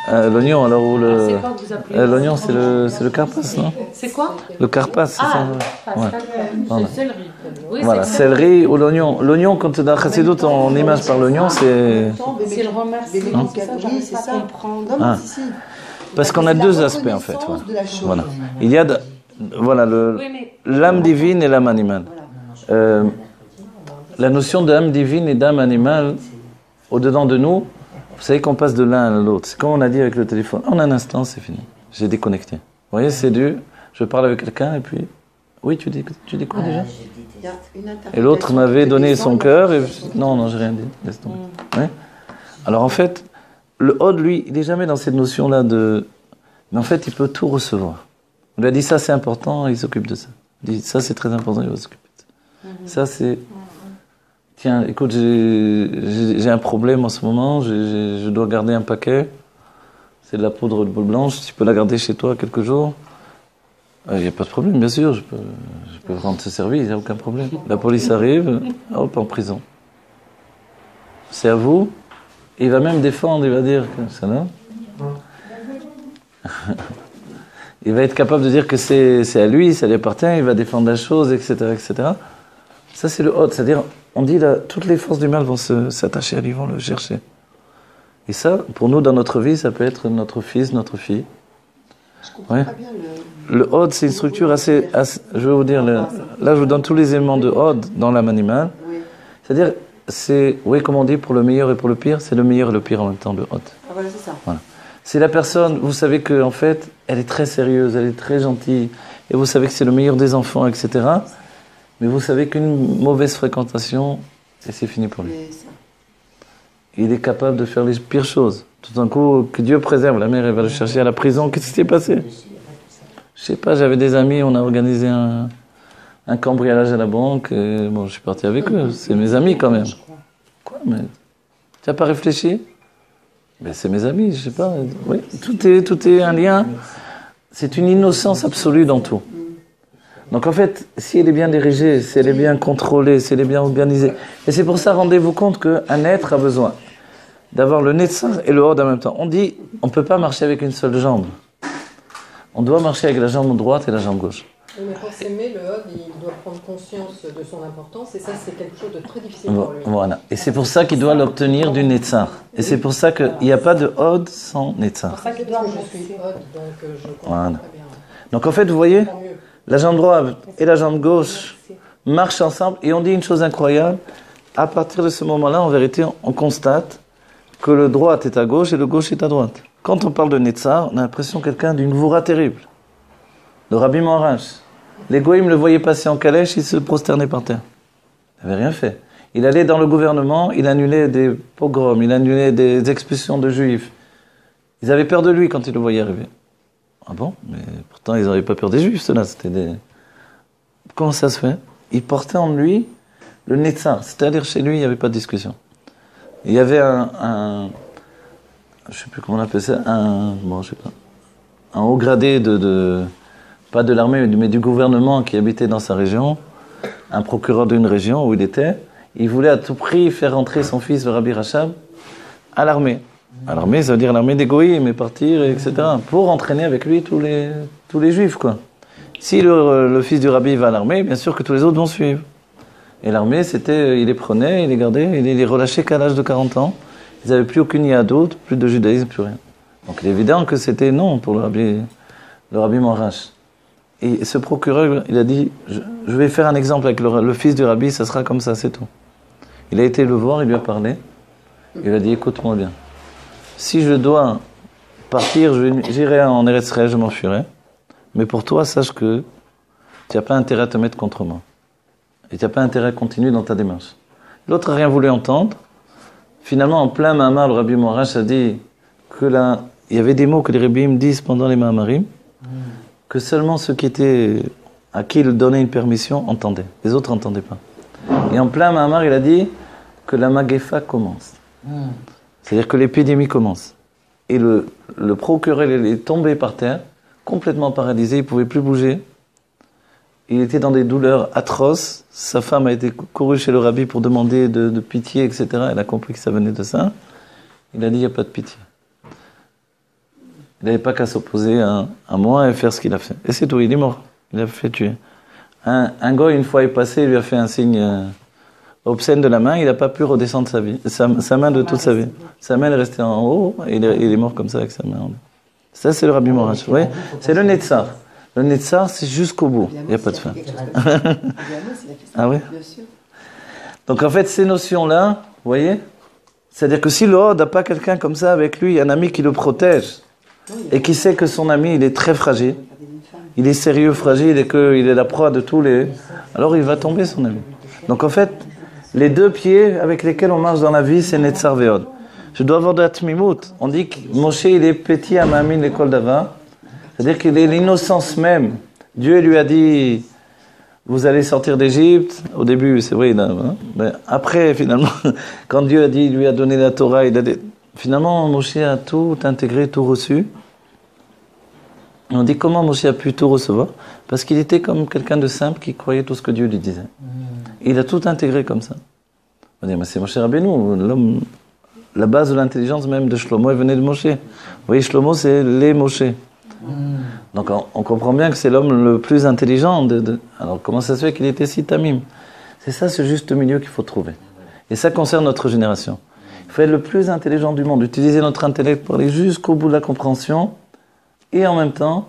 L'oignon, alors où l'oignon, c'est le carpas, non? C'est quoi? Le carpas, c'est ça. Ouais. Voilà. C'est le céleri. Oui, voilà, céleri ou l'oignon. L'oignon, quand dans Chassidut, on image par l'oignon, c'est... C'est le remerciement. C'est ça. Ah. Parce qu'on a deux aspects, en fait. Voilà. Il y a, voilà, l'âme divine et l'âme animale. La notion d'âme divine et d'âme animale, au-dedans de nous, vous savez qu'on passe de l'un à l'autre. C'est comme on a dit avec le téléphone. En un instant, c'est fini. J'ai déconnecté. Vous voyez, c'est dur. Je parle avec quelqu'un et puis... Oui, tu dis quoi déjà? Il y a une interprétation Et l'autre m'avait donné des son sons, cœur et... Non, j'ai rien dit. Laisse tomber. Ouais. Alors en fait, le Hod, lui, il n'est jamais dans cette notion-là de... Mais en fait, il peut tout recevoir. On lui a dit ça, c'est important, il s'occupe de ça. Il dit ça, c'est très important, il va s'occuper de ça. Ça, c'est... Tiens, écoute, j'ai un problème en ce moment, je dois garder un paquet. C'est de la poudre de boule blanche, tu peux la garder chez toi quelques jours. Il n'y a pas de problème, bien sûr, je peux rendre ce service, il n'y a aucun problème. La police arrive, hop, en prison. C'est à vous. Il va même défendre, il va dire que ça non. Il va être capable de dire que c'est à lui, ça lui appartient, il va défendre la chose, etc., etc. Ça, c'est le Hod, c'est-à-dire, on dit là, toutes les forces du mal vont s'attacher à lui, vont le chercher. Et ça, pour nous, dans notre vie, ça peut être notre fils, notre fille. Je comprends pas bien le Hod, c'est une structure assez je vais vous dire, là, je vous donne tous les éléments de Hod dans l'âme animale. Oui. C'est-à-dire, oui, comme on dit, pour le meilleur et pour le pire, c'est le meilleur et le pire en même temps, le Hod. Ah voilà, c'est ça. Voilà. C'est la personne, vous savez qu'en fait, elle est très sérieuse, elle est très gentille, et vous savez que c'est le meilleur des enfants, etc. Mais vous savez qu'une mauvaise fréquentation, et c'est fini pour lui. Il est capable de faire les pires choses. Tout d'un coup, que Dieu préserve, la mère, elle va le chercher à la prison. Qu'est-ce qui s'est passé? Je sais pas, j'avais des amis, on a organisé un cambriolage à la banque, et bon, je suis parti avec eux. C'est mes amis quand même. Quoi, mais tu n'as pas réfléchi? Ben, c'est mes amis, je sais pas. Oui, tout est un lien. C'est une innocence absolue dans tout. Donc en fait, si elle est bien dirigée, si elle est bien contrôlée, si elle est bien organisée, et c'est pour ça, rendez-vous compte qu'un être a besoin d'avoir le Netzar et le Hod en même temps. On dit, on ne peut pas marcher avec une seule jambe. On doit marcher avec la jambe droite et la jambe gauche. Oui, mais pour s'aimer, le Hod, il doit prendre conscience de son importance, et ça, c'est quelque chose de très difficile pour lui. Voilà. Et c'est pour ça qu'il doit l'obtenir du Netzar. Et c'est pour ça qu'il n'y a pas de Hod sans Netzar. C'est pour ça que je suis Hod, donc je comprends Voilà. très bien. Donc en fait, vous voyez, la jambe droite et la jambe gauche marchent ensemble, et on dit une chose incroyable. À partir de ce moment-là, en vérité, on constate que le droit est à gauche et le gauche est à droite. Quand on parle de Netzar, on a l'impression quelqu'un d'une voura terrible. Le Rabbi Moarash. Les goïms le voyaient passer en calèche, il se prosternait par terre. Il n'avait rien fait. Il allait dans le gouvernement, il annulait des pogroms, il annulait des expulsions de juifs. Ils avaient peur de lui quand ils le voyaient arriver. Ah bon? Mais pourtant, ils n'avaient pas peur des juifs, ceux-là. Comment ça se fait? Il portait en lui le Netzar. C'est-à-dire, chez lui, il n'y avait pas de discussion. Il y avait je ne sais plus comment on appelle ça, un haut gradé pas de l'armée, mais du gouvernement qui habitait dans sa région, un procureur d'une région où il était. Il voulait à tout prix faire rentrer son fils, le Rabbi Rachab, à l'armée. À l'armée, ça veut dire l'armée des goïms, et partir, etc. Pour entraîner avec lui tous les juifs, quoi. Si le fils du Rabbi va à l'armée, bien sûr que tous les autres vont suivre. Et l'armée, il les prenait, il les gardait, il les relâchait qu'à l'âge de 40 ans. Ils n'avaient plus aucune d'autre, plus de judaïsme, plus rien. Donc il est évident que c'était non pour le Rabbi Moarash. Et ce procureur, il a dit, je vais faire un exemple avec le fils du Rabbi, ça sera comme ça, c'est tout. Il a été le voir, il lui a parlé. Il a dit, écoute-moi bien. Si je dois partir, j'irai en Eretz Israël, je m'enfuirai. Mais pour toi, sache que tu n'as pas intérêt à te mettre contre moi. Et tu n'as pas intérêt à continuer dans ta démarche. L'autre n'a rien voulu entendre. Finalement, en plein Mahamar, le Rabbi Moarash a dit il y avait des mots que les Rabbim disent pendant les Mahamarim, que seulement ceux à qui il donnait une permission entendaient. Les autres n'entendaient pas. Et en plein Mahamar, il a dit que la Magefa commence. C'est-à-dire que l'épidémie commence. Et le procureur, il est tombé par terre, complètement paralysé, il ne pouvait plus bouger. Il était dans des douleurs atroces. Sa femme a été courue chez le Rabbi pour demander de pitié, etc. Elle a compris que ça venait de ça. Il a dit, il n'y a pas de pitié. Il n'avait pas qu'à s'opposer à moi et faire ce qu'il a fait. Et c'est tout, il est mort. Il a fait tuer. Un gars, une fois est passé, il lui a fait un signe obscène de la main, il n'a pas pu redescendre sa main de toute sa vie. Sa main est restée en haut, et il est mort comme ça avec sa main en haut. Ça, c'est le Rabbi Moarash. Oui, c'est le Netzar. Le Netzar, c'est jusqu'au bout. Il n'y a pas de fin. Ah oui? Bien sûr. Donc en fait, ces notions-là, vous voyez, C'est-à-dire que si le Hod n'a pas quelqu'un comme ça avec lui, un ami qui le protège, et qui sait que son ami, il est très fragile, il est sérieux, fragile, et qu'il est la proie de tous les... Alors il va tomber, son ami. Donc en fait, les deux pieds avec lesquels on marche dans la vie, c'est Netzar Ve'od. Je dois avoir de la tmimout. On dit que Moshe, il est petit à Mamin, l'école d'Ava. C'est-à-dire qu'il est l'innocence même. Dieu lui a dit, vous allez sortir d'Égypte. Au début, c'est vrai, mais après, finalement, quand Dieu a dit, il lui a donné la Torah, finalement, Moshe a tout intégré, tout reçu. On dit comment Moshe a pu tout recevoir? Parce qu'il était comme quelqu'un de simple qui croyait tout ce que Dieu lui disait. Il a tout intégré comme ça. On va dire, mais c'est Moshe Rabbeinu, l'homme, la base de l'intelligence même de Shlomo, elle venait de Moshe. Vous voyez, Shlomo, c'est les Moshe. Donc on comprend bien que c'est l'homme le plus intelligent. Alors comment ça se fait qu'il était si tamim? C'est ça, ce juste milieu qu'il faut trouver. Et ça concerne notre génération. Il faut être le plus intelligent du monde, utiliser notre intellect pour aller jusqu'au bout de la compréhension, et en même temps,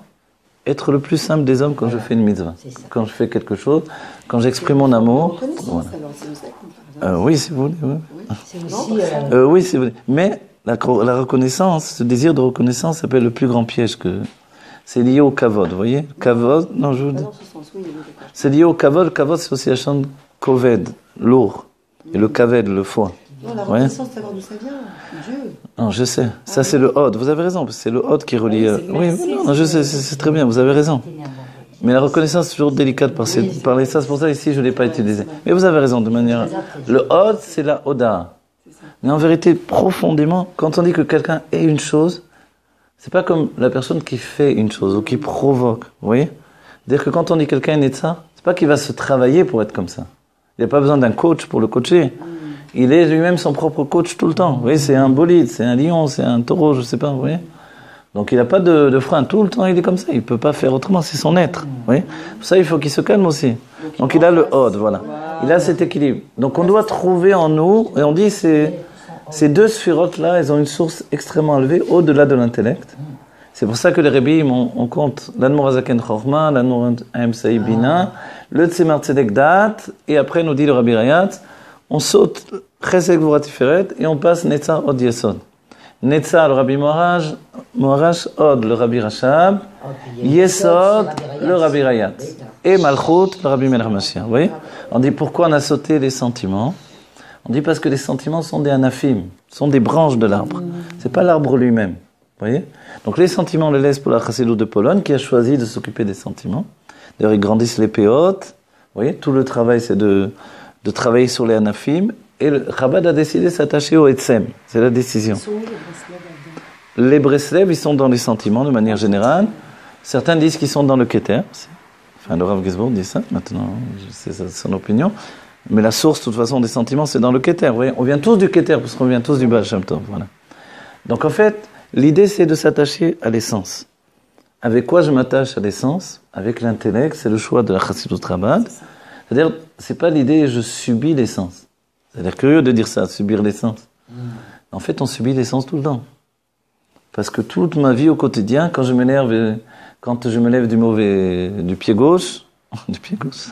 être le plus simple des hommes quand je fais une mitzvah. Quand je fais quelque chose, quand j'exprime mon amour. Voilà. Oui, si vous voulez. Oui. Oui, si vous voulez. Mais la reconnaissance, ce désir de reconnaissance s'appelle le plus grand piège que... C'est lié au kavod, vous voyez? Kavod, non, je vous dis. C'est lié au kavod. Kavod, c'est aussi la chaîne koved, lourd. Et le kaved, le foie. Non, la reconnaissance, c'est savoir d'où ça vient. Dieu. Non, je sais. Ça, c'est le hod. Vous avez raison, parce que c'est le hod qui relie... Oui, non, je sais, c'est très bien, vous avez raison. Mais la reconnaissance, c'est toujours délicate par les ça. C'est pour ça, ici, je ne l'ai pas utilisé. Mais vous avez raison, de manière... Le hod, c'est la oda. Mais en vérité, profondément, quand on dit que quelqu'un est une chose, c'est pas comme la personne qui fait une chose ou qui provoque. Vous voyez? C'est-à-dire que quand on dit quelqu'un est de ça, c'est pas qu'il va se travailler pour être comme ça. Il n'y a pas besoin d'un coach pour le coacher. Il est lui-même son propre coach tout le temps. Vous voyez, c'est un bolide, c'est un lion, c'est un taureau, je sais pas, vous voyez. Donc il n'a pas de frein, tout le temps il est comme ça, il ne peut pas faire autrement, c'est son être. Vous voyez. Pour ça, il faut qu'il se calme aussi. Donc il a le hod, voilà. Il a cet équilibre. Donc on doit trouver en nous, et on dit ces deux sphirotes-là, elles ont une source extrêmement élevée, au-delà de l'intellect. C'est pour ça que les rébis, on compte l'Admor Zaken Chorma, l'Admor Haim Saï Bina, le Tzemar Tzedek Dat, et après nous dit le Rabbi Rayat, on saute Chesed Gvura Tiferet et on passe Netzar Od Yesod. Netzar le Rabbi Moarash, Od le Rabbi Rashab, Yesod le Rabbi Rayat, et Malchut le Rabbi Melech Mashiach. Vous voyez? On dit pourquoi on a sauté les sentiments? On dit parce que les sentiments sont des anafim, sont des branches de l'arbre. C'est pas l'arbre lui-même. Vous voyez? Donc les sentiments, on les laisse pour la Chassidut de Pologne qui a choisi de s'occuper des sentiments. D'ailleurs, ils grandissent les péotes. Vous voyez? Tout le travail, c'est de travailler sur les anafim. Et le Chabad a décidé de s'attacher au Etzem. C'est la décision. Les Breslev, ils sont dans les sentiments de manière générale. Certains disent qu'ils sont dans le Keter. Enfin, le Rav Gisbourg dit ça. Maintenant, c'est son opinion. Mais la source, de toute façon, des sentiments, c'est dans le Keter. Vous voyez, on vient tous du Keter, parce qu'on vient tous du Baal Shem Tov. Voilà. Donc, en fait, l'idée, c'est de s'attacher à l'essence. Avec quoi je m'attache à l'essence? Avec l'intellect, c'est le choix de la Chassidut Chabad. C'est-à-dire, c'est pas l'idée, je subis l'essence. C'est-à-dire curieux de dire ça, subir l'essence. En fait, on subit l'essence tout le temps. Parce que toute ma vie au quotidien, quand je me lève du pied gauche, du pied gauche.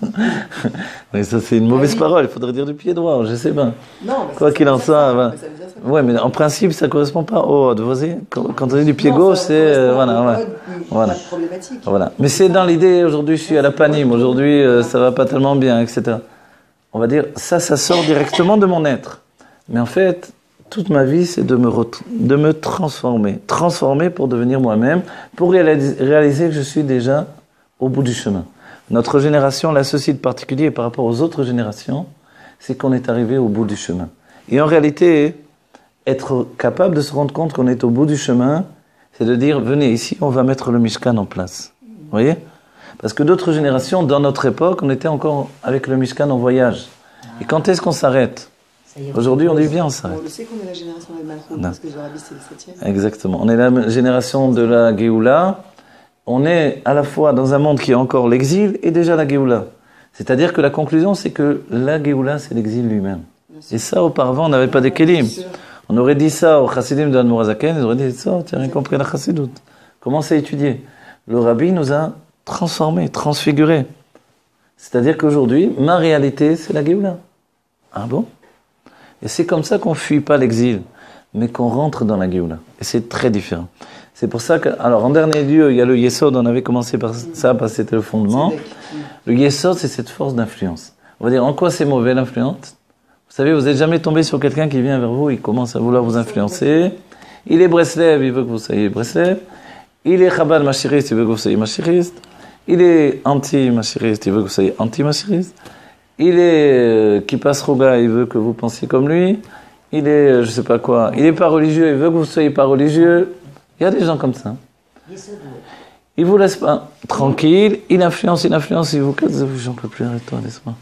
Mais ça, c'est une mauvaise parole. Il faudrait dire du pied droit, je sais pas. Non, quoi qu'il en soit, ouais, mais en principe, ça correspond pas au hod. Vous voyez, quand on dit du pied gauche, c'est voilà. Mais c'est dans l'idée. Aujourd'hui, je suis à la panime. Aujourd'hui, ça va pas tellement bien, etc. On va dire, ça sort directement de mon être. Mais en fait, toute ma vie, c'est de me transformer. Transformer pour devenir moi-même, pour réaliser que je suis déjà au bout du chemin. Notre génération, là, ceci de particulier par rapport aux autres générations, c'est qu'on est arrivé au bout du chemin. Et en réalité, être capable de se rendre compte qu'on est au bout du chemin, c'est de dire, venez ici, on va mettre le Mishkan en place. Vous voyez? Parce que d'autres générations, dans notre époque, on était encore avec le Mishkan en voyage. Et quand est-ce qu'on s'arrête? Aujourd'hui, on dit bien, on s'arrête. On le sait qu'on est la génération de Malchout, parce que Zorabi, c'est le 7e. Exactement. On est la génération de la Géoula. On est à la fois dans un monde qui est encore l'exil et déjà la Géoula. C'est-à-dire que la conclusion, c'est que la Géoula, c'est l'exil lui-même. Et ça, auparavant, on n'avait pas des kélim. On aurait dit ça aux chassidim de l'Admor Hazaken, ils auraient dit ça, tu n'as rien compris la chassidut. Commencez à étudier. Le rabbi nous a transformés, transfigurés. C'est-à-dire qu'aujourd'hui, ma réalité, c'est la Géoula. Ah bon? Et c'est comme ça qu'on ne fuit pas l'exil, mais qu'on rentre dans la Géoula. Et c'est très différent. C'est pour ça que, alors en dernier lieu, il y a le Yesod, on avait commencé par ça parce que c'était le fondement. Le Yesod, c'est cette force d'influence. On va dire, en quoi c'est mauvais l'influence? Vous savez, vous n'êtes jamais tombé sur quelqu'un qui vient vers vous, il commence à vouloir vous influencer. Il est Breslev, il veut que vous soyez Breslev. Il est Chabad Machiriste, il veut que vous soyez Machiriste. Il est anti-Machiriste, il veut que vous soyez anti-Machiriste. Il est Kippas Roga, il veut que vous pensiez comme lui. Il est, je sais pas quoi, il est pas religieux, il veut que vous soyez pas religieux. Il y a des gens comme ça. Il vous laisse pas tranquille, il influence, il vous casse, j'en peux plus, arrête-toi, laisse-moi.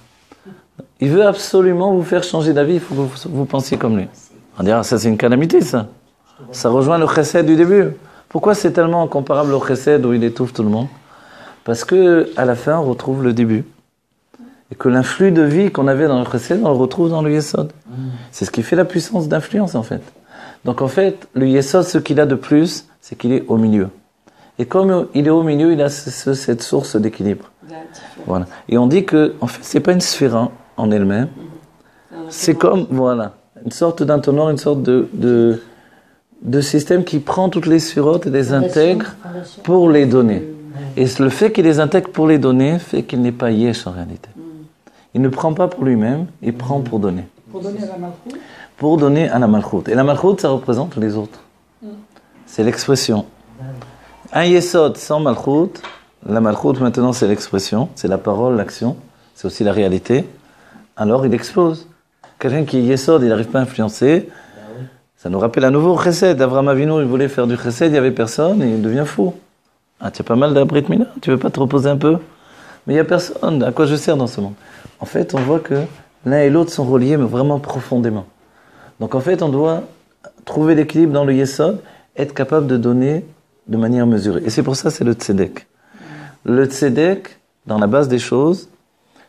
Il veut absolument vous faire changer d'avis, il faut que vous pensiez comme lui. On dira, ça c'est une calamité, ça. Ça rejoint le chesed du début. Pourquoi c'est tellement comparable au chesed où il étouffe tout le monde? Parce que à la fin, on retrouve le début. Et que l'influx de vie qu'on avait dans le chesed, on le retrouve dans le yesod. C'est ce qui fait la puissance d'influence, en fait. Donc, en fait, le yesod, ce qu'il a de plus, c'est qu'il est au milieu. Et comme il est au milieu, il a cette source d'équilibre. Voilà. Et on dit que, en fait, c'est pas une sphère en elle-même. C'est comme, voilà, une sorte d'entonnoir, une sorte de système qui prend toutes les sphérotes et les intègre pour les donner. Et le fait qu'il les intègre pour les donner fait qu'il n'est pas yesh en réalité. Il ne prend pas pour lui-même, il prend pour donner. Pour donner à la malchoute? Pour donner à la malchoute. Et la malchoute, ça représente les autres. C'est l'expression. Un yesod sans malchoute, la malchoute maintenant c'est l'expression, c'est la parole, l'action, c'est aussi la réalité. Alors il explose. Quelqu'un qui est yesod, il n'arrive pas à influencer. Ça nous rappelle à nouveau le chesed. Avraham Avinu, il voulait faire du chesed, il n'y avait personne et il devient fou. Ah, tu as pas mal d'abrit mina, tu veux pas te reposer un peu? Mais il n'y a personne, à quoi je sers dans ce monde? En fait, on voit que l'un et l'autre sont reliés, mais vraiment profondément. Donc en fait, on doit trouver l'équilibre dans le yesod, être capable de donner de manière mesurée. Et c'est pour ça, c'est le tzedek. Le tzedek, dans la base des choses,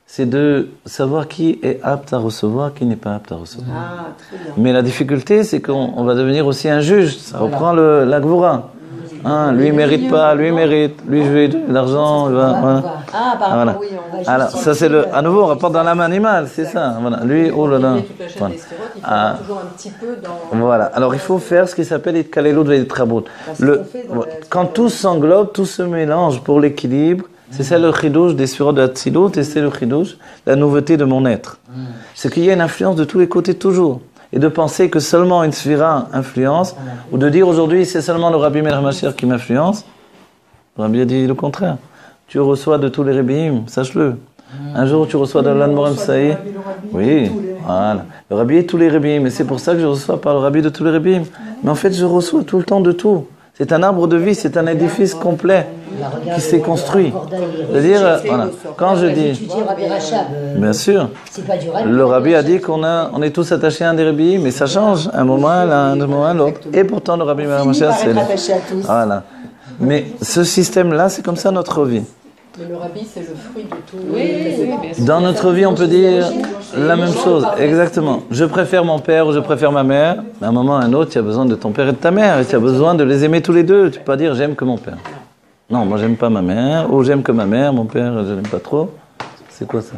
c'est de savoir qui est apte à recevoir, qui n'est pas apte à recevoir. Ah, très bien. Mais la difficulté, c'est qu'on va devenir aussi un juge. Ça reprend la Gvura. Hein, lui, il mérite pas, lui, il mérite. Lui, je vais de l'argent. Voilà. Ah, par Voilà. rapport, oui, on va Alors, ça, c'est à nouveau, on rapporte dans l'âme animale, c'est ça. Voilà. Lui, oh là là. Toute la chaîne Voilà. des sphérotes, il faut avoir toujours un petit peu dans... Voilà. Alors, il faut faire ce qui s'appelle Itkalelut ve'Itrabut. Quand tout s'englobe, tout se mélange pour l'équilibre, c'est ça le chidouche des sphérotes de Hatzilut, et c'est le chidouche, la nouveauté de mon être. C'est qu'il y a une influence de tous les côtés toujours. Et de penser que seulement une sphira influence, ou de dire aujourd'hui c'est seulement le Rabbi Melech Mashiach qui m'influence, le Rabbi a dit le contraire. Tu reçois de tous les Rabbim, sache-le. Un jour tu reçois de l'Anmorim Saï. Oui, voilà. Le Rabbi est tous les Rabbim, et c'est pour ça que je reçois par le Rabbi de tous les Rabbim. Mais en fait je reçois tout le temps de tout. C'est un arbre de vie, c'est un édifice complet qui s'est construit. C'est-à-dire, voilà, quand je dis... Bien sûr. Le Rabbi a dit on est tous attachés à un des Rabbis, mais ça change. Un moment à l'un, un moment à l'autre. Et pourtant, le Rabbi Melech Mashiach, c'est... Voilà. Mais ce système-là, c'est comme ça notre vie. Mais le Rabbi, c'est le fruit de tout. Oui, Dans notre vie, on peut dire la même chose. Exactement. Je préfère mon père ou je préfère ma mère. Mais à un moment ou à un autre, tu as besoin de ton père et de ta mère. Et tu as besoin de les aimer tous les deux. Tu peux pas dire j'aime que mon père. Non, moi j'aime pas ma mère. Ou j'aime que ma mère, mon père, je l'aime pas trop. C'est quoi ça?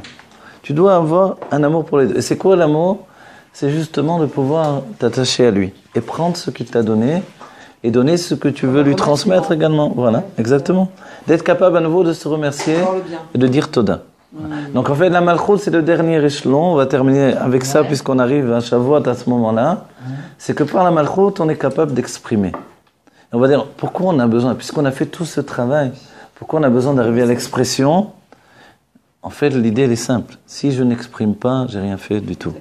Tu dois avoir un amour pour les deux. Et c'est quoi l'amour? C'est justement de pouvoir t'attacher à lui. Et prendre ce qu'il t'a donné. Et donner ce que tu veux lui transmettre également. Voilà, exactement. D'être capable à nouveau de se remercier et de dire Toda. Donc en fait, la malchoute, c'est le dernier échelon. On va terminer avec ça puisqu'on arrive à Shavuot à ce moment-là. C'est que par la malchoute, on est capable d'exprimer. On va dire, pourquoi on a besoin, puisqu'on a fait tout ce travail, pourquoi on a besoin d'arriver à l'expression? En fait, l'idée, elle est simple. Si je n'exprime pas, j'ai rien fait du tout.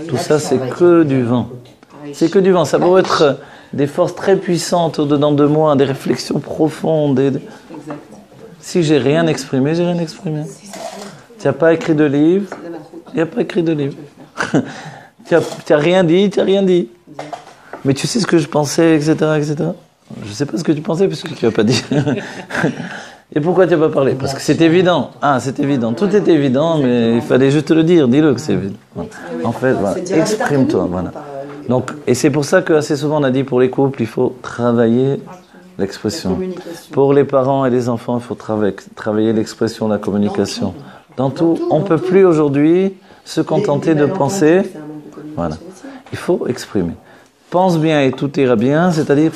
Tout ça, c'est que du vent. C'est que du vent. Ça peut être des forces très puissantes au-dedans de moi, des réflexions profondes. Si j'ai rien exprimé, j'ai rien exprimé. Tu n'as pas écrit de livre, il n'y a pas écrit de livre. Tu n'as rien dit, tu n'as rien dit. Mais tu sais ce que je pensais, etc., etc. Je ne sais pas ce que tu pensais, puisque tu n'as pas dit. Et pourquoi tu n'as pas parlé? Parce que c'est évident. Ah, c'est évident. Tout est évident, mais il fallait juste le dire. Dis-le que c'est évident. Voilà. En fait, voilà. Exprime-toi. Voilà. Donc, et c'est pour ça qu'assez souvent on a dit pour les couples, il faut travailler l'expression. Pour les parents et les enfants, il faut travailler l'expression, la communication. Dans tout, on ne peut plus aujourd'hui se contenter de penser. Voilà. Il faut exprimer. Pense bien et tout ira bien, c'est-à-dire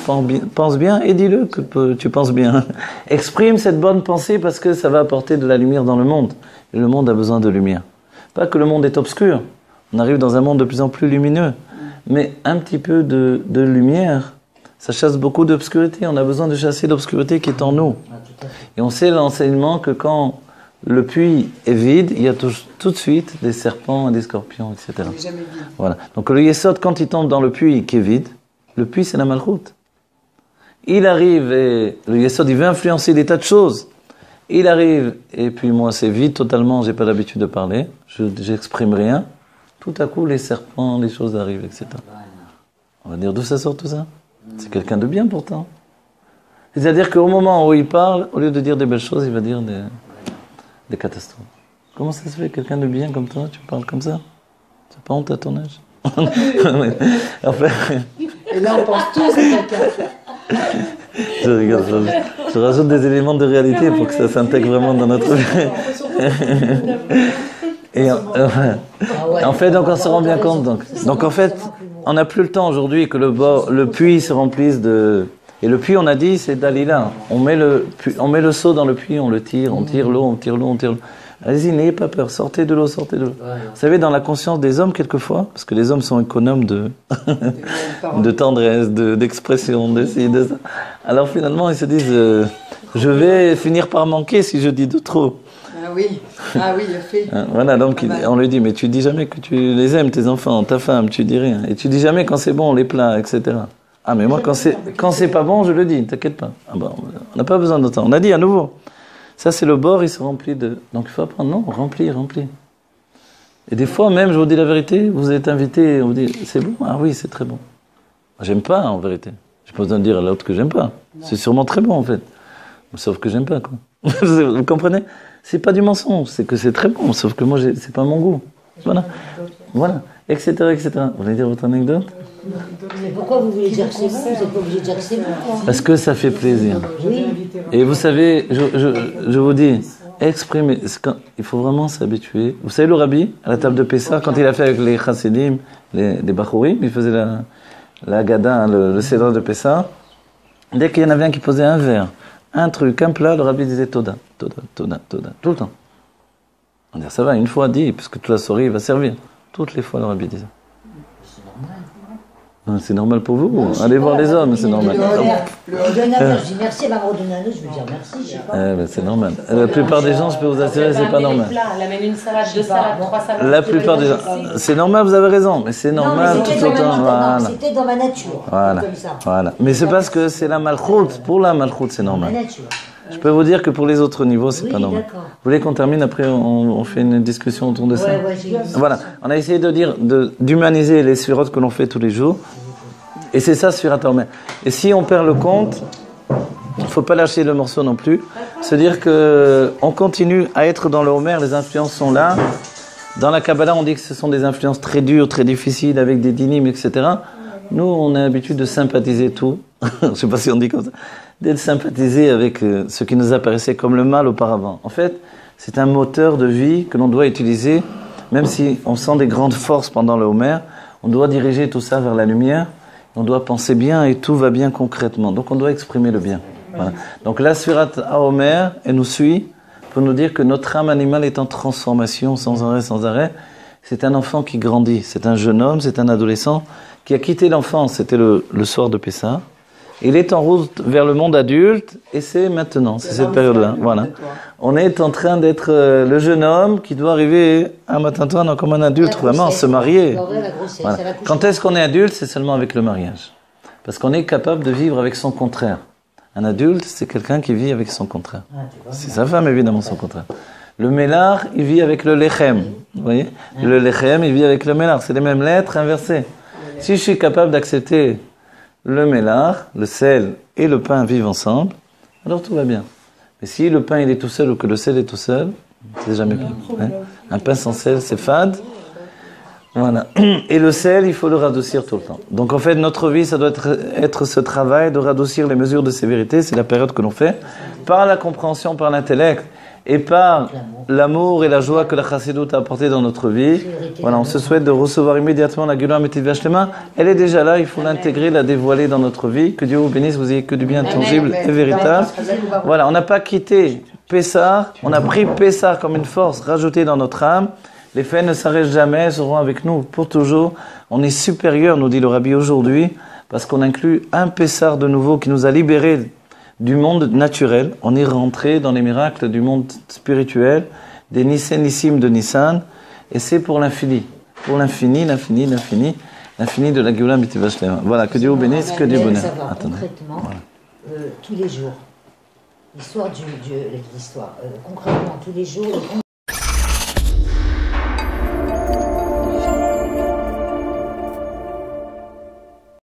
pense bien et dis-le que tu penses bien. Exprime cette bonne pensée parce que ça va apporter de la lumière dans le monde. Et le monde a besoin de lumière. Pas que le monde est obscur. On arrive dans un monde de plus en plus lumineux. Mais un petit peu de lumière, ça chasse beaucoup d'obscurité. On a besoin de chasser l'obscurité qui est en nous. Et on sait l'enseignement que quand le puits est vide, il y a tout de suite des serpents et des scorpions, etc. Il n'est jamais vide. Voilà. Donc le Yesod, quand il tombe dans le puits qui est vide, le puits c'est la malchoute. Il arrive et le Yesod, il veut influencer des tas de choses. Il arrive et puis moi c'est vide totalement, j'ai pas l'habitude de parler, j'exprime rien. Tout à coup les serpents, les choses arrivent, etc. On va dire d'où ça sort tout ça? C'est quelqu'un de bien pourtant. C'est-à-dire qu'au moment où il parle, au lieu de dire des belles choses, il va dire des catastrophes. Comment ça se fait, quelqu'un de bien comme toi, tu parles comme ça? C'est pas honte à ton âge? En fait... Et là, on pense tous à quelqu'un. Je rigole, je rajoute des éléments de réalité pour que ça s'intègre vraiment dans notre vie. Et en fait, donc on se rend bien compte. Donc en fait, on n'a plus le temps aujourd'hui que le puits se remplisse de... Et le puits, on a dit, c'est Dalila. On met le seau dans le puits, on le tire, on tire l'eau, on tire l'eau, on tire l'eau. Allez-y, n'ayez pas peur, sortez de l'eau, sortez de l'eau. Vous savez, dans la conscience des hommes, quelquefois, parce que les hommes sont économes de tendresse, d'expression, de ci, de ça. Alors finalement, ils se disent, je vais finir par manquer si je dis de trop. Ah oui, il a fait. Voilà, donc on lui dit, mais tu dis jamais que tu les aimes, tes enfants, ta femme, tu dis rien. Et tu dis jamais quand c'est bon, les plats, etc. Ah, mais moi, quand c'est pas bon, je le dis, t'inquiète pas. Ah bon, on n'a pas besoin de temps. On a dit à nouveau. Ça, c'est le bord, il se remplit de... Donc, il faut apprendre. Non, remplis. Et des fois, même, je vous dis la vérité, vous êtes invité, on vous dit, c'est bon? Ah oui, c'est très bon. J'aime pas, en vérité. J'ai pas besoin de dire à l'autre que j'aime pas. C'est sûrement très bon, en fait. Sauf que j'aime pas, quoi. Vous comprenez? C'est pas du mensonge, c'est que c'est très bon, sauf que moi, c'est pas mon goût. Voilà. Etc., etc. Vous voulez dire votre anecdote? Mais pourquoi vous voulez dire que c'est bon? Vous n'êtes pas obligé de dire que c'est bon. Parce que ça fait plaisir. Oui. Et vous savez, je vous dis, exprimer, il faut vraiment s'habituer. Vous savez, le rabbi, à la table de Pessah, quand il a fait avec les chassidim, les Bachurim, il faisait la gada, le cédre de Pessah, dès qu'il y en avait un qui posait un verre, un truc, un plat, le rabbi disait Toda, Toda, Toda, Toda, tout le temps. On dit, ça va, une fois dit, puisque toute la soirée il va servir. Toutes les fois, le rabbi disait. C'est normal pour vous. Non, allez voir les hommes, c'est normal. Je donne un verre, je dis merci, elle va me redonner un autre, je vais dire merci, je sais pas. C'est normal. La plupart des gens, je peux vous assurer, c'est pas normal. Elle amène une salade, deux salades, trois salades. La plupart des gens, c'est normal, vous avez raison, mais c'est normal tout le temps. Voilà. C'était dans ma nature. Voilà. Mais c'est parce que c'est la malchoute. Pour la malchoute, c'est normal. Ma nature. Je peux vous dire que pour les autres niveaux, c'est pas normal. D'accord. Vous voulez qu'on termine, après on fait une discussion autour de ça? Voilà, on a essayé de dire, d'humaniser les sphirotes que l'on fait tous les jours. Et c'est ça, Sfirat HaOmer. Et si on perd le compte, il ne faut pas lâcher le morceau non plus. Se dire qu'on continue à être dans le Homer, les influences sont là. Dans la Kabbalah, on dit que ce sont des influences très dures, très difficiles, avec des dynimes, etc. Nous, on a l'habitude de sympathiser tout. Je ne sais pas si on dit comme ça. De sympathiser avec ce qui nous apparaissait comme le mal auparavant. En fait, c'est un moteur de vie que l'on doit utiliser, même si on sent des grandes forces pendant le Homer, on doit diriger tout ça vers la lumière, on doit penser bien et tout va bien concrètement. Donc on doit exprimer le bien. Voilà. Donc la Sfirat HaOmer, elle nous suit pour nous dire que notre âme animale est en transformation sans arrêt. C'est un enfant qui grandit, c'est un jeune homme, c'est un adolescent qui a quitté l'enfance, c'était le soir de Pessah. Il est en route vers le monde adulte et c'est maintenant, c'est cette période-là. Voilà. On est en train d'être le jeune homme qui doit arriver un matin comme un adulte, vraiment, se marier. Voilà. Quand est-ce qu'on est adulte? C'est seulement avec le mariage. Parce qu'on est capable de vivre avec son contraire. Un adulte, c'est quelqu'un qui vit avec son contraire. C'est sa femme, évidemment, son contraire. Le mélar, il vit avec le lechem. Vous voyez? Le lechem, il vit avec le mélar. C'est les mêmes lettres inversées. Si je suis capable d'accepter le mélar, le sel et le pain vivent ensemble, alors tout va bien. Mais si le pain il est tout seul ou que le sel est tout seul, c'est jamais bien. Hein? Un pain sans sel, c'est fade. Voilà. Et le sel, il faut le radoucir tout le temps. Donc en fait, notre vie, ça doit être ce travail de radoucir les mesures de sévérité. C'est la période que l'on fait. par la compréhension, par l'intellect et par l'amour et la joie que la Chassidut a apporté dans notre vie. Voilà, on se souhaite de recevoir immédiatement la Géoula Mitzvah Shlema. Elle est déjà là, il faut l'intégrer, la dévoiler dans notre vie. Que Dieu vous bénisse, vous ayez que du bien tangible et véritable. Voilà, on n'a pas quitté Pessah, on a pris Pessah comme une force rajoutée dans notre âme. Les faits ne s'arrêtent jamais, seront avec nous pour toujours. On est supérieur, nous dit le Rabbi aujourd'hui, parce qu'on inclut un Pessah de nouveau qui nous a libérés du monde naturel. On est rentré dans les miracles du monde spirituel, des Nissan de Nissan, et c'est pour l'infini. Pour l'infini, l'infini, l'infini, l'infini de la Géoula Mitzvah Shlema. Voilà, que Dieu vous bénisse, que Dieu bénisse. Concrètement, tous les jours, l'histoire concrètement, tous les jours,